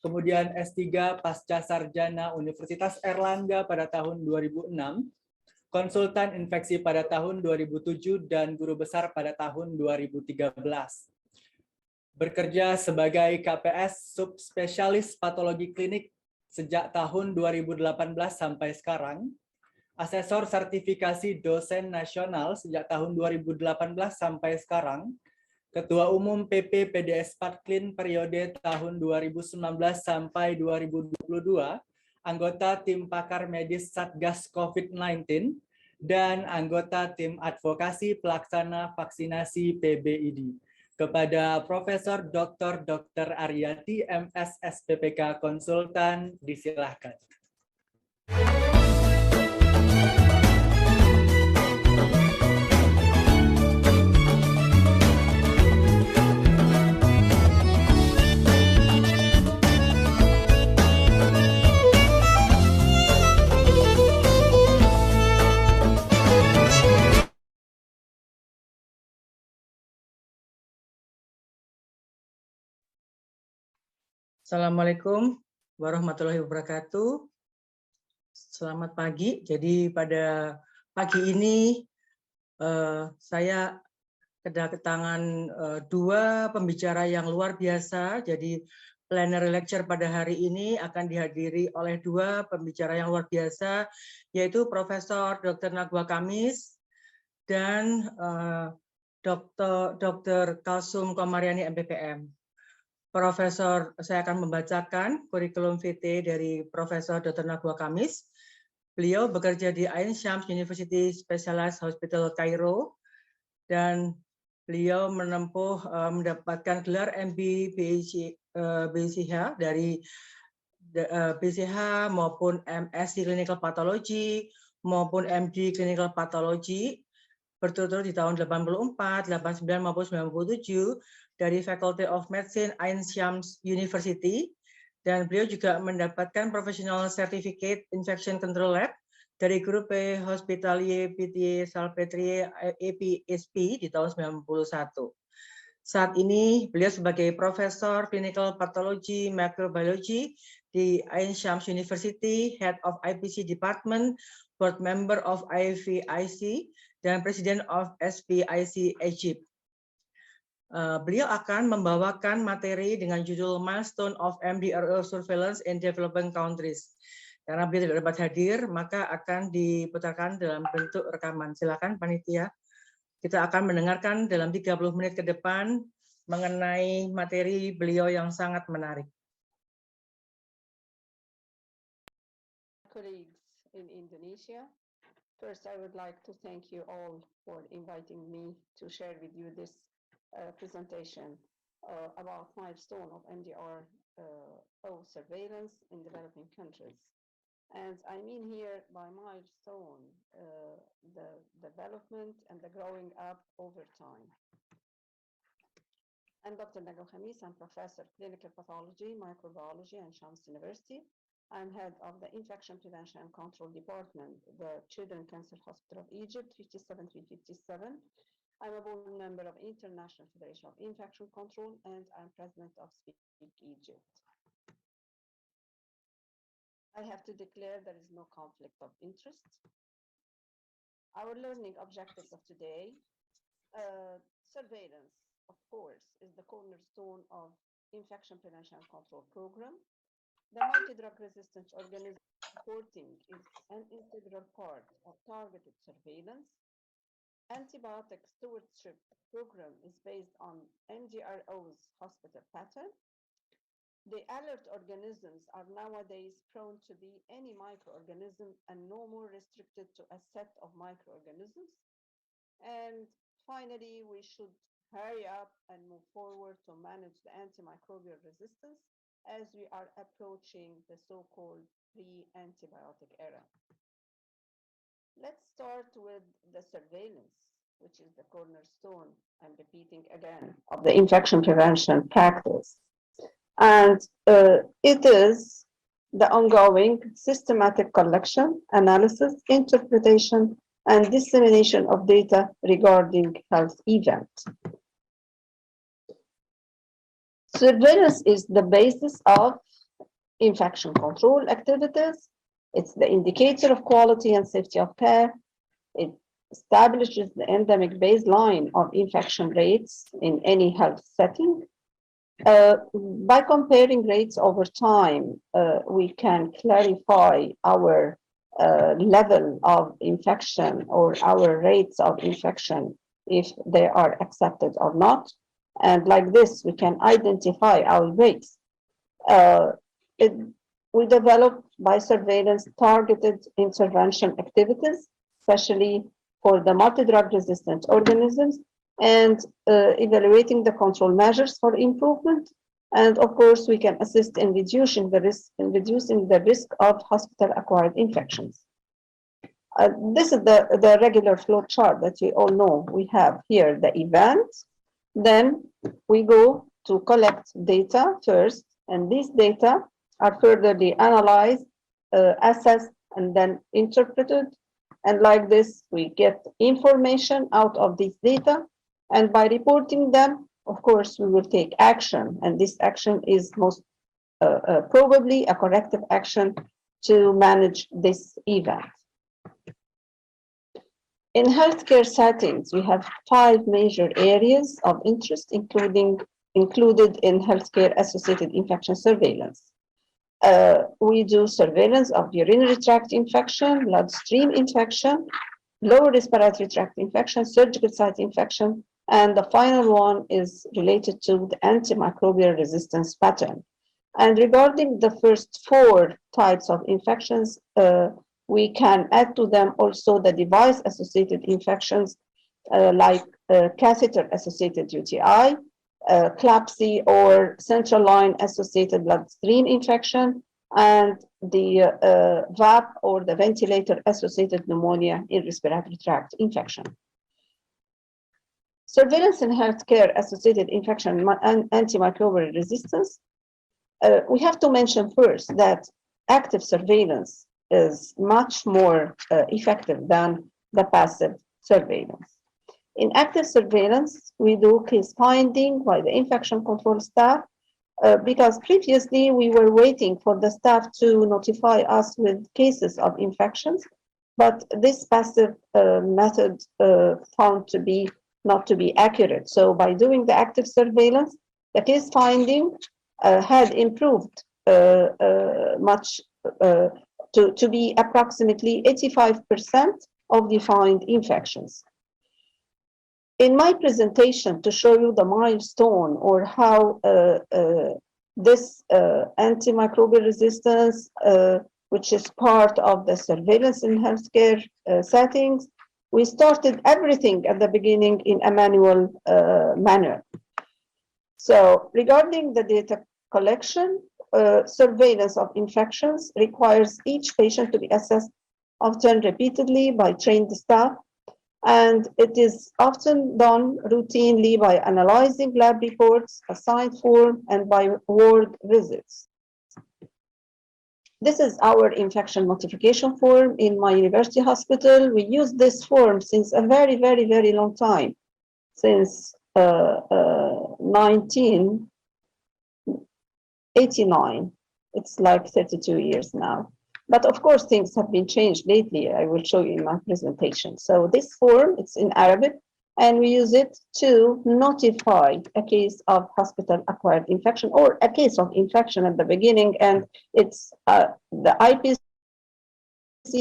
kemudian S3 Pasca Sarjana Universitas Erlangga pada tahun 2006, konsultan infeksi pada tahun 2007 dan guru besar pada tahun 2013. Bekerja sebagai KPS subspesialis patologi klinik sejak tahun 2018 sampai sekarang. Asesor sertifikasi dosen nasional sejak tahun 2018 sampai sekarang. Ketua Umum PP PDS Patklin periode tahun 2019 sampai 2022, anggota tim pakar medis Satgas COVID-19, dan anggota tim advokasi pelaksana vaksinasi PBID. Kepada Profesor Dr. Aryati, MS SPPK Konsultan, disilahkan. Assalamualaikum warahmatullahi wabarakatuh. Selamat pagi. Jadi pada pagi ini saya kedatangan dua pembicara yang luar biasa. Jadi plenary lecture pada hari ini akan dihadiri oleh dua pembicara yang luar biasa, yaitu Profesor Dr. Nagwa Kamis dan Dr. Kalsum Komariani MPPM. Profesor, saya akan membacakan kurikulum vitae dari Profesor Dr. Nagwa Kamis. Beliau bekerja di Ain Shams University Specialized Hospital Cairo dan beliau mendapatkan gelar MB BCH dari BCH maupun MSc Clinical Pathology maupun MD Clinical Pathology berturut-turut di tahun 84, 89 maupun 97 dari Faculty of Medicine Ain Shams University, dan beliau juga mendapatkan Professional Certificate Infection Control Lab dari Grupe Hospitalier Pitié Salpêtrière EPSP di tahun 91. Saat ini beliau sebagai Profesor Clinical Pathology Microbiology di Ain Shams University, Head of IPC Department, Board Member of IVIC, dan President of SPIC Egypt. Beliau akan membawakan materi dengan judul Milestone of MDRO Surveillance in Developing Countries. Karena beliau tidak dapat hadir, maka akan diputarkan dalam bentuk rekaman. Silakan panitia. Kita akan mendengarkan dalam 30 menit ke depan mengenai materi beliau yang sangat menarik. Colleagues in Indonesia, first I would like to thank you all for inviting me to share with you this presentation about milestone of MDR surveillance in developing countries. And I mean here by milestone the development and the growing up over time. I'm Dr. Nagwa Kamis. I'm Professor of Clinical Pathology, Microbiology at Shams University. I'm head of the Infection Prevention and Control Department, the Children's Cancer Hospital of Egypt, 57357. I'm a board member of International Federation of Infection Control, and I'm president of Speak Egypt. I have to declare there is no conflict of interest. Our learning objectives of today, surveillance, of course, is the cornerstone of infection prevention and control program. The multi-drug resistance organism reporting is an integral part of targeted surveillance. Antibiotic stewardship program is based on MDRO's hospital pattern. The alert organisms are nowadays prone to be any microorganism and no more restricted to a set of microorganisms. And finally, we should hurry up and move forward to manage the antimicrobial resistance as we are approaching the so-called pre-antibiotic era. Let's start with the surveillance, which is the cornerstone, I'm repeating again, of the infection prevention practice. And it is the ongoing systematic collection, analysis, interpretation, and dissemination of data regarding health events. Surveillance is the basis of infection control activities. It's the indicator of quality and safety of care, It establishes the endemic baseline of infection rates in any health setting. By comparing rates over time, we can clarify our level of infection or our rates of infection if they are accepted or not. And like this, we can identify our rates. We developed by surveillance targeted intervention activities, especially for the multi-drug resistant organisms, and evaluating the control measures for improvement. And of course, we can assist in reducing the risk of hospital-acquired infections. This is the regular flow chart that you all know. We have here the event, then we go to collect data first, and these data are furtherly analyzed, assessed, and then interpreted. And like this, we get information out of these data. And by reporting them, of course, we will take action. And this action is most probably a corrective action to manage this event. In healthcare settings, we have 5 major areas of interest, included in healthcare-associated infection surveillance. We do surveillance of urinary tract infection, bloodstream infection, lower respiratory tract infection, surgical site infection, and the final one is related to the antimicrobial resistance pattern. And regarding the first 4 types of infections, we can add to them also the device-associated infections like catheter-associated UTI, CLABSI or central line-associated bloodstream infection, and the VAP or the ventilator-associated pneumonia in respiratory tract infection. Surveillance in healthcare-associated infection and antimicrobial resistance. We have to mention first that active surveillance is much more effective than the passive surveillance. In active surveillance, we do case finding by the infection control staff because previously we were waiting for the staff to notify us with cases of infections, but this passive method found to be not to be accurate. So by doing the active surveillance, the case finding had improved much to be approximately 85% of defined infections. In my presentation, to show you the milestone or how this antimicrobial resistance, which is part of the surveillance in healthcare settings, we started everything at the beginning in a manual manner. So regarding the data collection, surveillance of infections requires each patient to be assessed often repeatedly by trained staff, and it is often done routinely by analyzing lab reports, assigned form, and by ward visits. This is our infection notification form in my university hospital. We use this form since a very, very, very long time, since 1989. It's like 32 years now. But of course, things have been changed lately. I will show you in my presentation. So this form, it's in Arabic, and we use it to notify a case of hospital-acquired infection or a case of infection at the beginning. And it's the IPC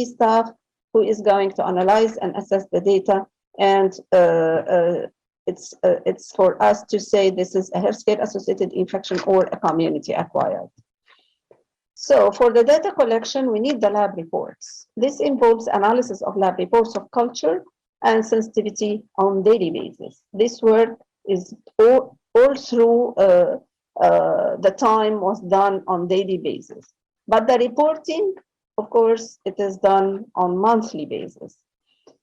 staff who is going to analyze and assess the data. And it's for us to say this is a healthcare-associated infection or a community-acquired. So for the data collection, we need the lab reports. This involves analysis of lab reports of culture and sensitivity on daily basis. This work is all through the time was done on daily basis. But the reporting, of course, it is done on monthly basis.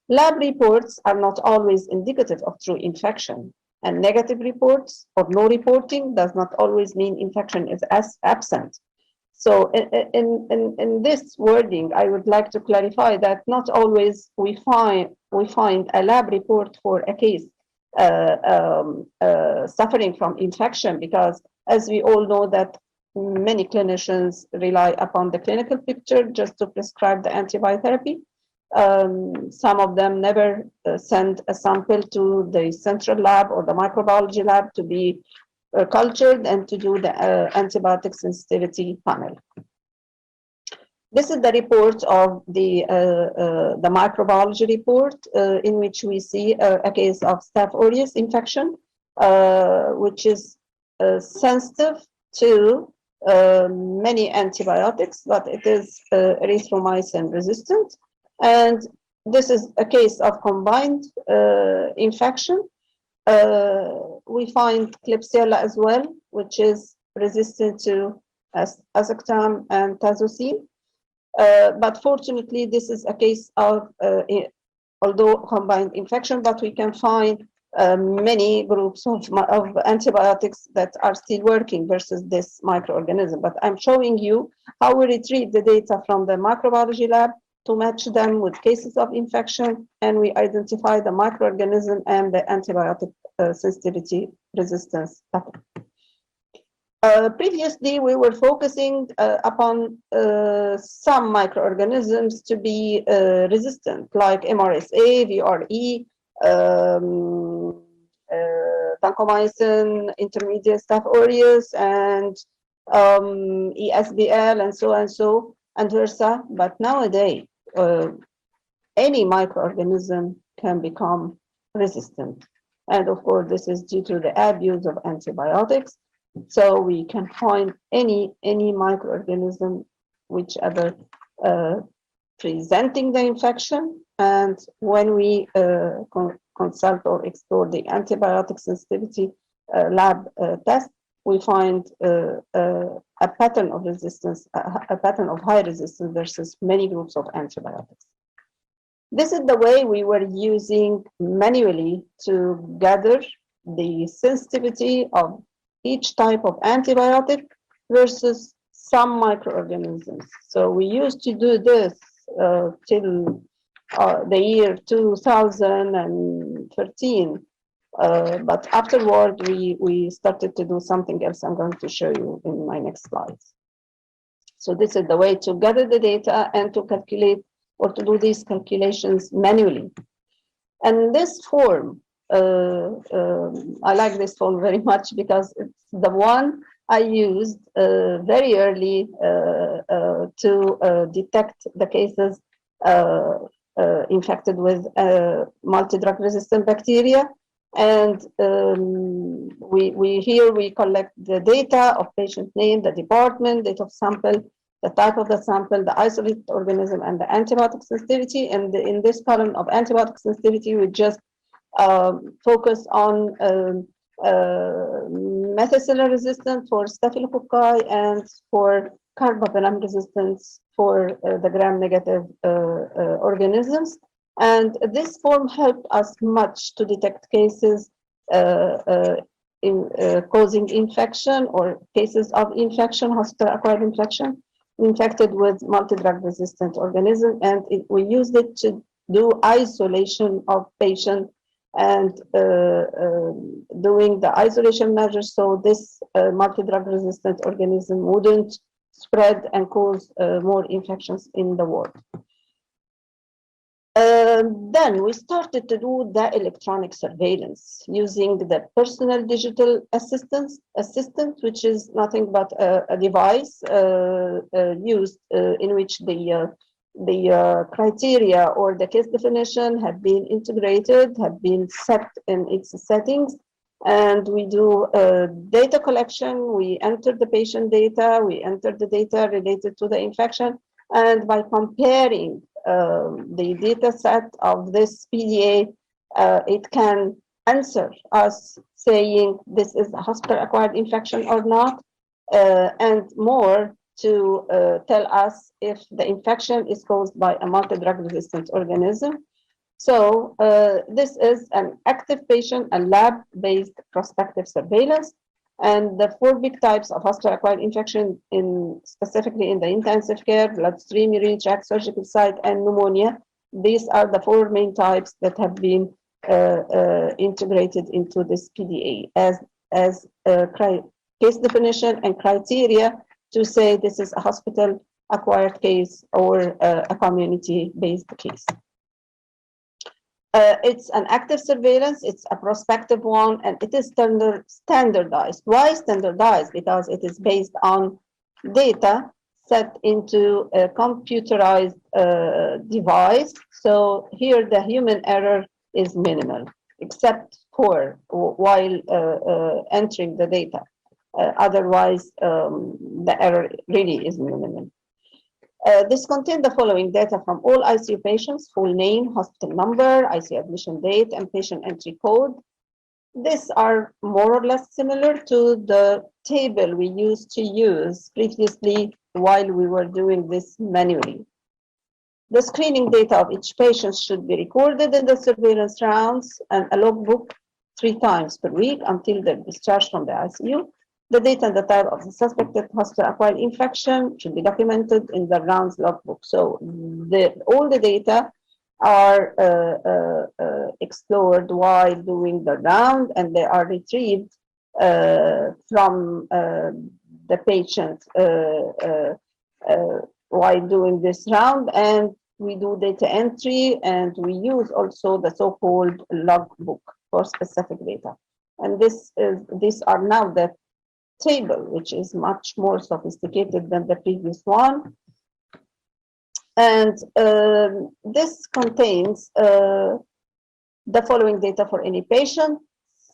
Lab reports are not always indicative of true infection, and negative reports or no reporting does not always mean infection is absent. So in this wording, I would like to clarify that not always we find a lab report for a case suffering from infection, because as we all know that many clinicians rely upon the clinical picture just to prescribe the antibiotic therapy. Some of them never send a sample to the central lab or the microbiology lab to be cultured and to do the antibiotic sensitivity panel. This is the report of the microbiology report, in which we see a case of Staph aureus infection, which is sensitive to many antibiotics, but it is erythromycin resistant. And this is a case of combined infection. We find Klebsiella as well, which is resistant to azoctam and tazocine. But fortunately, this is a case of, although combined infection, but we can find many groups of antibiotics that are still working versus this microorganism. But I'm showing you how we retrieve the data from the microbiology lab to match them with cases of infection, and we identify the microorganism and the antibiotic sensitivity resistance pattern. Previously, we were focusing upon some microorganisms to be resistant, like MRSA, VRE, vancomycin, intermediate Staph aureus, and ESBL, and so, and HRSA. But nowadays, any microorganism can become resistant. And of course, this is due to the abuse of antibiotics. So we can find any microorganism whichever presenting the infection. And when we consult or explore the antibiotic sensitivity lab test, we find a pattern of resistance, a pattern of high resistance versus many groups of antibiotics. This is the way we were using manually to gather the sensitivity of each type of antibiotic versus some microorganisms. So we used to do this till the year 2013, but afterward we started to do something else I'm going to show you in my next slides. So this is the way to gather the data and to calculate or to do these calculations manually. And this form, I like this form very much because it's the one I used very early to detect the cases infected with multi-drug resistant bacteria. And we collect the data of patient name, the department, date of sample, the type of the sample, the isolated organism, and the antibiotic sensitivity. And in this column of antibiotic sensitivity, we just focus on methicillin resistance for staphylococci and for carbapenem resistance for the gram-negative organisms. And this form helped us much to detect cases causing infection or cases of infection, hospital-acquired infection, infected with multi-drug resistant organism. And we used it to do isolation of patients and doing the isolation measures so this multi-drug resistant organism wouldn't spread and cause more infections in the ward. Then we started to do the electronic surveillance using the personal digital assistant, which is nothing but a device used in which the criteria or the case definition have been integrated, have been set in its settings, and we do data collection. We enter the patient data, we enter the data related to the infection, and by comparing the data set of this PDA, it can answer us saying this is a hospital-acquired infection or not, and more to tell us if the infection is caused by a multi-drug resistant organism. So this is an active patient and lab-based prospective surveillance. And the 4 big types of hospital-acquired infection, specifically in the intensive care, bloodstream, urinary tract, surgical site, and pneumonia. These are the 4 main types that have been integrated into this PDA as case definition and criteria to say this is a hospital acquired case or a community-based case. It's an active surveillance, it's a prospective one, and it is standardized. Why standardized? Because it is based on data set into a computerized device. So here the human error is minimal, except for while entering the data. Otherwise, the error really is minimal. This contains the following data from all ICU patients: full name, hospital number, ICU admission date, and patient entry code. These are more or less similar to the table we used to use previously while we were doing this manually. The screening data of each patient should be recorded in the surveillance rounds and a logbook 3 times per week until their discharge from the ICU. The date and the type of the suspected hospital-acquired infection should be documented in the rounds logbook. So all the data are explored while doing the round, and they are retrieved from the patient while doing this round, and we do data entry, and we use also the so-called logbook for specific data. And these are now the table, which is much more sophisticated than the previous one. And this contains the following data for any patient: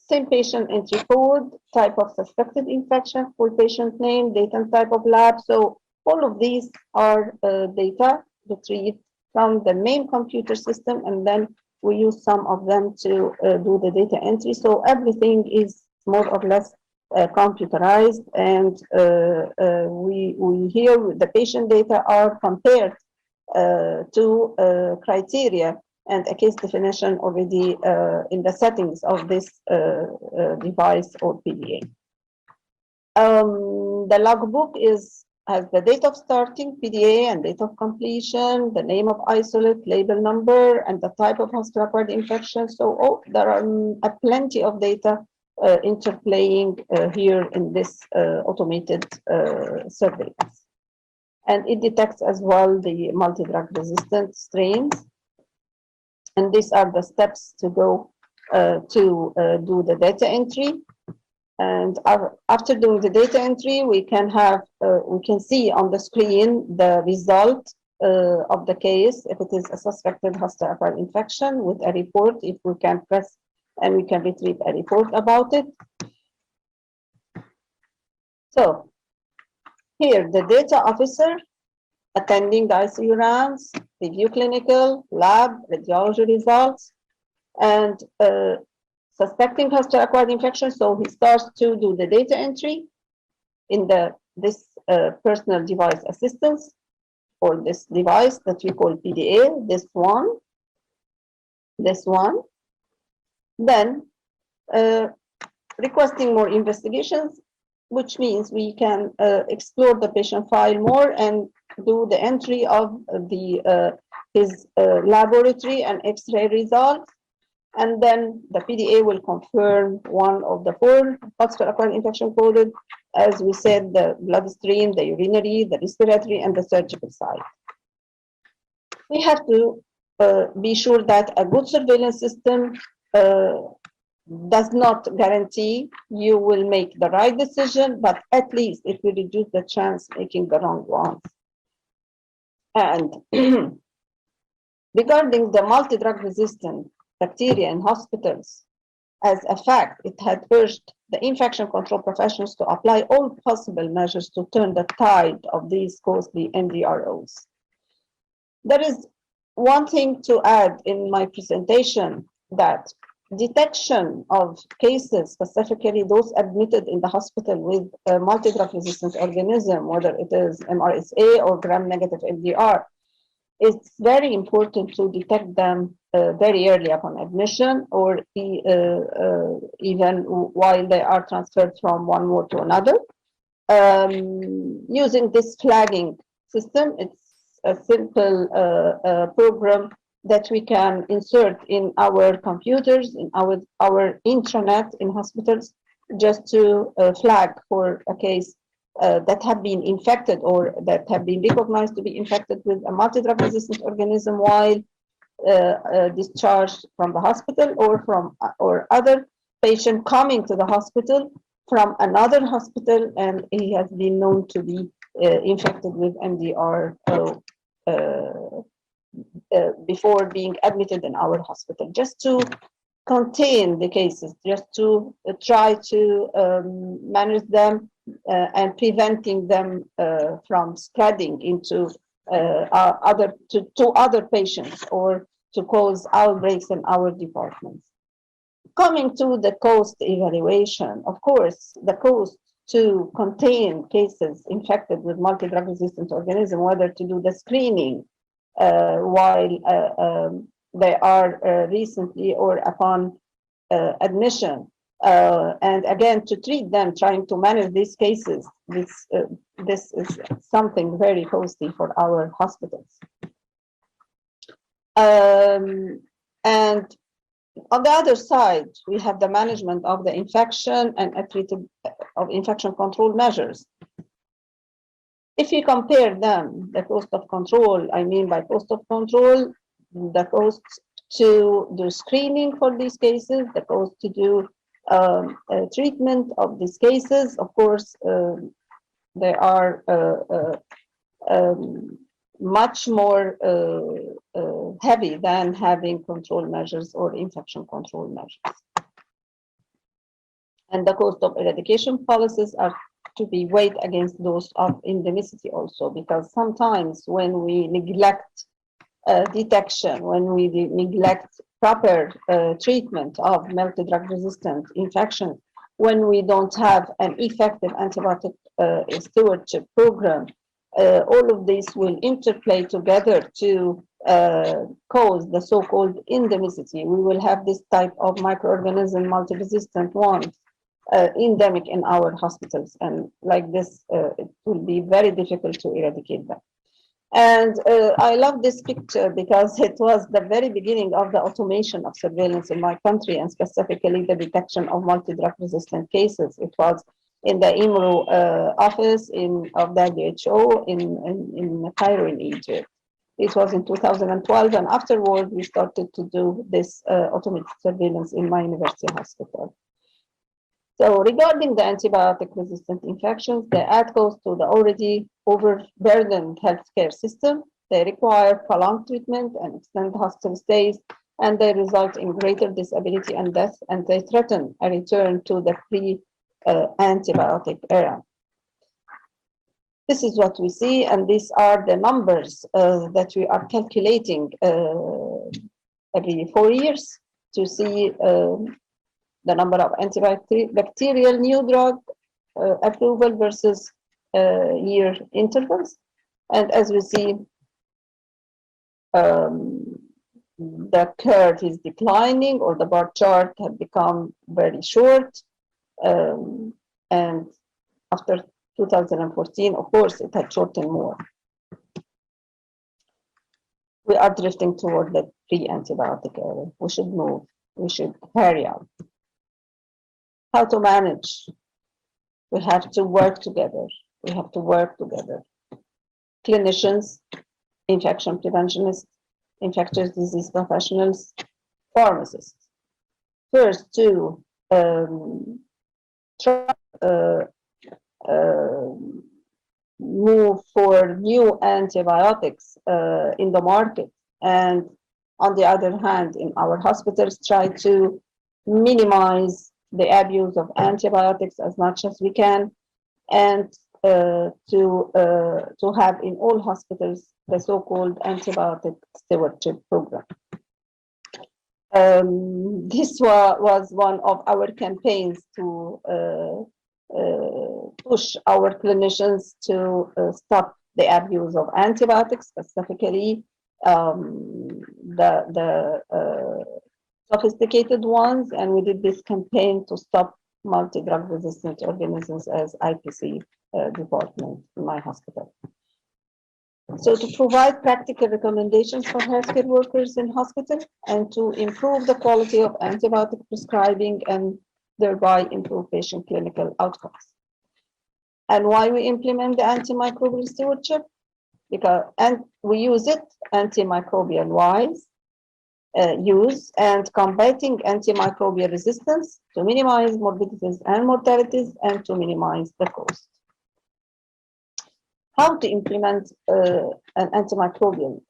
same patient entry code, type of suspected infection, full patient name, date and type of lab. So all of these are data retrieved from the main computer system, and then we use some of them to do the data entry. So everything is more or less computerized, and we here the patient data are compared to criteria and a case definition already in the settings of this device or PDA. The logbook has the date of starting PDA and date of completion, the name of isolate, label number, and the type of hospital-acquired infection. So there are plenty of data interplaying here in this automated surveillance. And it detects as well the multi-drug resistant strains. And these are the steps to go to do the data entry. And after doing the data entry, we can see on the screen the result of the case, if it is a suspected hospital-acquired infection, with a report, if we can press and we can retrieve a report about it. So here, the data officer attending the ICU rounds, review clinical, lab, radiology results, and suspecting hospital-acquired infection. So he starts to do the data entry in this personal device assistance, or this device that we call PDA, this one. Then requesting more investigations, which means we can explore the patient file more and do the entry of his laboratory and X-ray results. And then the PDA will confirm one of the 4 hospital-acquired infection coded, as we said, the bloodstream, the urinary, the respiratory, and the surgical side. We have to be sure that a good surveillance system does not guarantee you will make the right decision, but at least it will reduce the chance making the wrong ones. And regarding the multi-drug resistant bacteria in hospitals, as a fact, it had urged the infection control professionals to apply all possible measures to turn the tide of these costly MDROs. There is one thing to add in my presentation, that detection of cases, specifically those admitted in the hospital with a multi-drug resistant organism, whether it is MRSA or gram-negative MDR, it's very important to detect them very early upon admission, or even while they are transferred from one ward to another. Using this flagging system, it's a simple program that we can insert in our computers, in our intranet in hospitals, just to flag for a case that have been infected or that have been recognized to be infected with a multi-drug resistant organism while discharged from the hospital, or other patient coming to the hospital from another hospital, and he has been known to be infected with MDR before being admitted in our hospital, just to contain the cases, just to try to manage them and preventing them from spreading into other patients or to cause outbreaks in our departments. Coming to the cost evaluation, of course, the cost to contain cases infected with multi-drug resistant organism, whether to do the screening while they are recently or upon admission, and again to treat them, trying to manage these cases, this is something very costly for our hospitals. And on the other side, we have the management of the infection and of infection control measures. If you compare them, the cost of control, I mean by cost of control, the cost to do screening for these cases, the cost to do treatment of these cases, of course, they are much more heavy than having control measures or infection control measures. And the cost of eradication policies are to be weighed against those of endemicity also, because sometimes when we neglect detection, when we neglect proper treatment of multi-drug resistant infections, when we don't have an effective antibiotic stewardship program, all of this will interplay together to cause the so-called endemicity. We will have this type of microorganism multi-resistant ones endemic in our hospitals, and like this, it will be very difficult to eradicate them. And I love this picture because it was the very beginning of the automation of surveillance in my country, and specifically the detection of multi-drug resistant cases. It was in the IMRO office of the WHO in Cairo, in Egypt. It was in 2012, and afterward we started to do this automated surveillance in my university hospital. So regarding the antibiotic resistant infections, they add cost to the already overburdened healthcare system. They require prolonged treatment and extended hospital stays, and they result in greater disability and death, and they threaten a return to the pre-antibiotic era. This is what we see, and these are the numbers that we are calculating every 4 years to see the number of antibacterial new drug approval versus year intervals. And as we see, the curve is declining, or the bar chart has become very short. And after 2014, of course, it had shortened more. We are drifting toward the pre-antibiotic era. We should move. We should hurry up. How to manage? We have to work together. We have to work together. Clinicians, infection preventionists, infectious disease professionals, pharmacists. First, to move for new antibiotics in the market, and on the other hand, in our hospitals, try to minimize the abuse of antibiotics as much as we can, and to have in all hospitals the so-called antibiotic stewardship program. This was one of our campaigns to push our clinicians to stop the abuse of antibiotics, specifically the sophisticated ones, and we did this campaign to stop multi-drug resistant organisms as IPC department in my hospital. So to provide practical recommendations for healthcare workers in hospital, and to improve the quality of antibiotic prescribing and thereby improve patient clinical outcomes. And why we implement the antimicrobial stewardship? Because we use it antimicrobial wise use and combating antimicrobial resistance to minimize morbidities and mortalities and to minimize the cost. How to implement an antimicrobial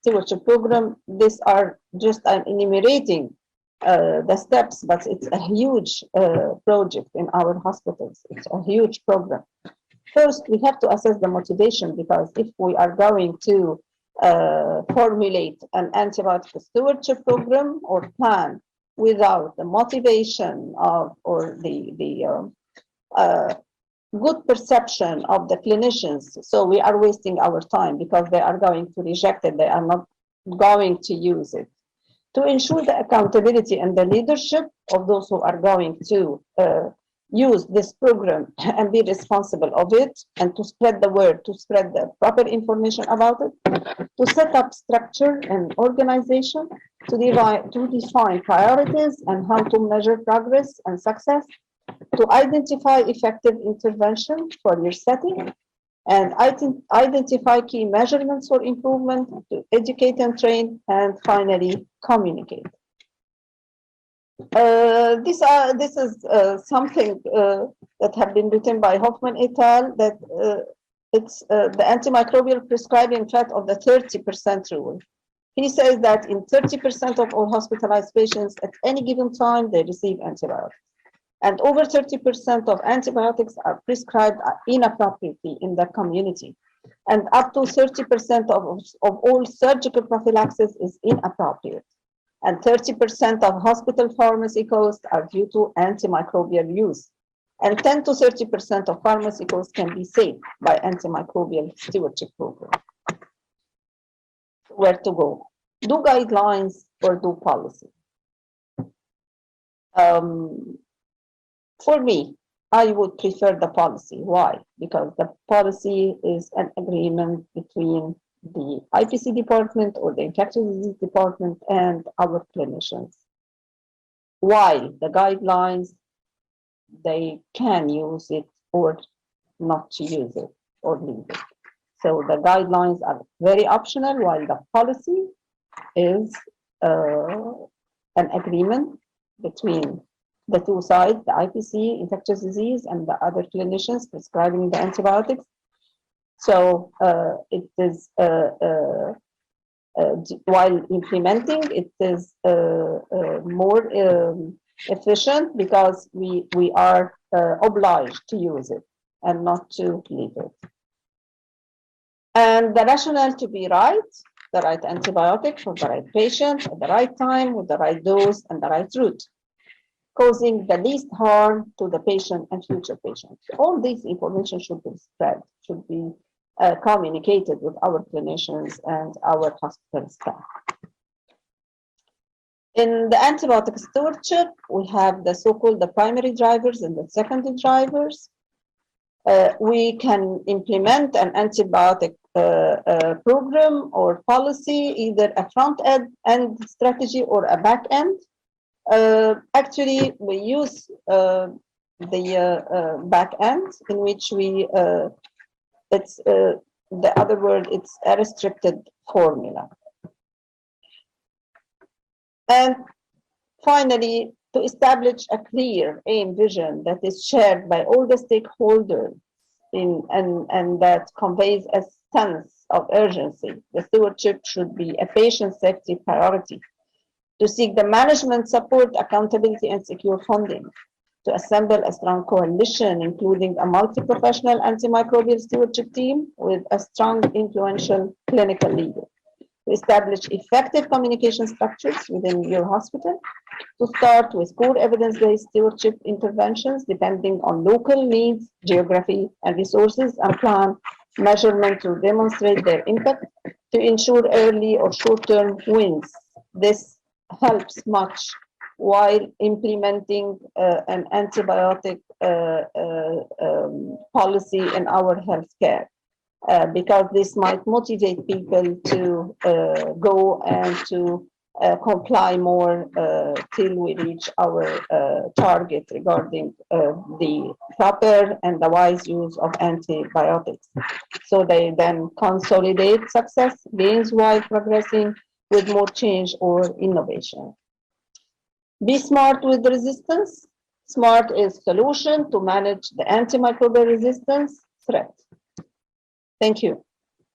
stewardship program? These are just, I'm enumerating the steps, but it's a huge project in our hospitals. It's a huge program. First, we have to assess the motivation, because if we are going to formulate an antibiotic stewardship program or plan without the motivation of or the good perception of the clinicians, so we are wasting our time because they are going to reject it, they are not going to use it. To ensure the accountability and the leadership of those who are going to use this program and be responsible of it, and to spread the word, to spread the proper information about it, to set up structure and organization, to define priorities and how to measure progress and success, to identify effective intervention for your setting, and identify key measurements for improvement, to educate and train, and finally communicate. This is something that have been written by Hoffman et al. That it's the antimicrobial prescribing threat of the 30% rule. He says that in 30% of all hospitalized patients at any given time, they receive antibiotics. And over 30% of antibiotics are prescribed inappropriately in the community. And up to 30% of all surgical prophylaxis is inappropriate. And 30% of hospital pharmacy costs are due to antimicrobial use. And 10 to 30% of pharmacy costs can be saved by antimicrobial stewardship program. Where to go? Do guidelines or do policy? For me, I would prefer the policy. Why? Because the policy is an agreement between the IPC department or the infectious disease department and our clinicians. While the guidelines, they can use it or not to use it or leave it. So the guidelines are very optional, while the policy is an agreement between the two sides, the IPC, infectious disease, and the other clinicians prescribing the antibiotics. So it is, while implementing, it is more efficient because we are obliged to use it and not to leave it. And the rationale to be right, the right antibiotic for the right patient at the right time with the right dose and the right route, causing the least harm to the patient and future patients. All this information should be spread, should be communicated with our clinicians and our hospital staff. In the antibiotic stewardship, we have the so-called the primary drivers and the secondary drivers. We can implement an antibiotic program or policy, either a front-end strategy or a back-end. Actually, we use the back-end, in which we it's the other word, it's a restricted formula. And finally, to establish a clear aim vision that is shared by all the stakeholders and that conveys a sense of urgency. The stewardship should be a patient safety priority. To seek the management support, accountability, and secure funding. To assemble a strong coalition, including a multi-professional antimicrobial stewardship team with a strong, influential clinical leader. To establish effective communication structures within your hospital. To start with core evidence-based stewardship interventions depending on local needs, geography, and resources, and plan measurement to demonstrate their impact. To ensure early or short-term wins. This helps much while implementing an antibiotic policy in our healthcare, because this might motivate people to go and to comply more till we reach our target regarding the proper and the wise use of antibiotics. So they then consolidate success gains while progressing with more change or innovation. Be smart with resistance. SMART is solution to manage the antimicrobial resistance threat. Thank you.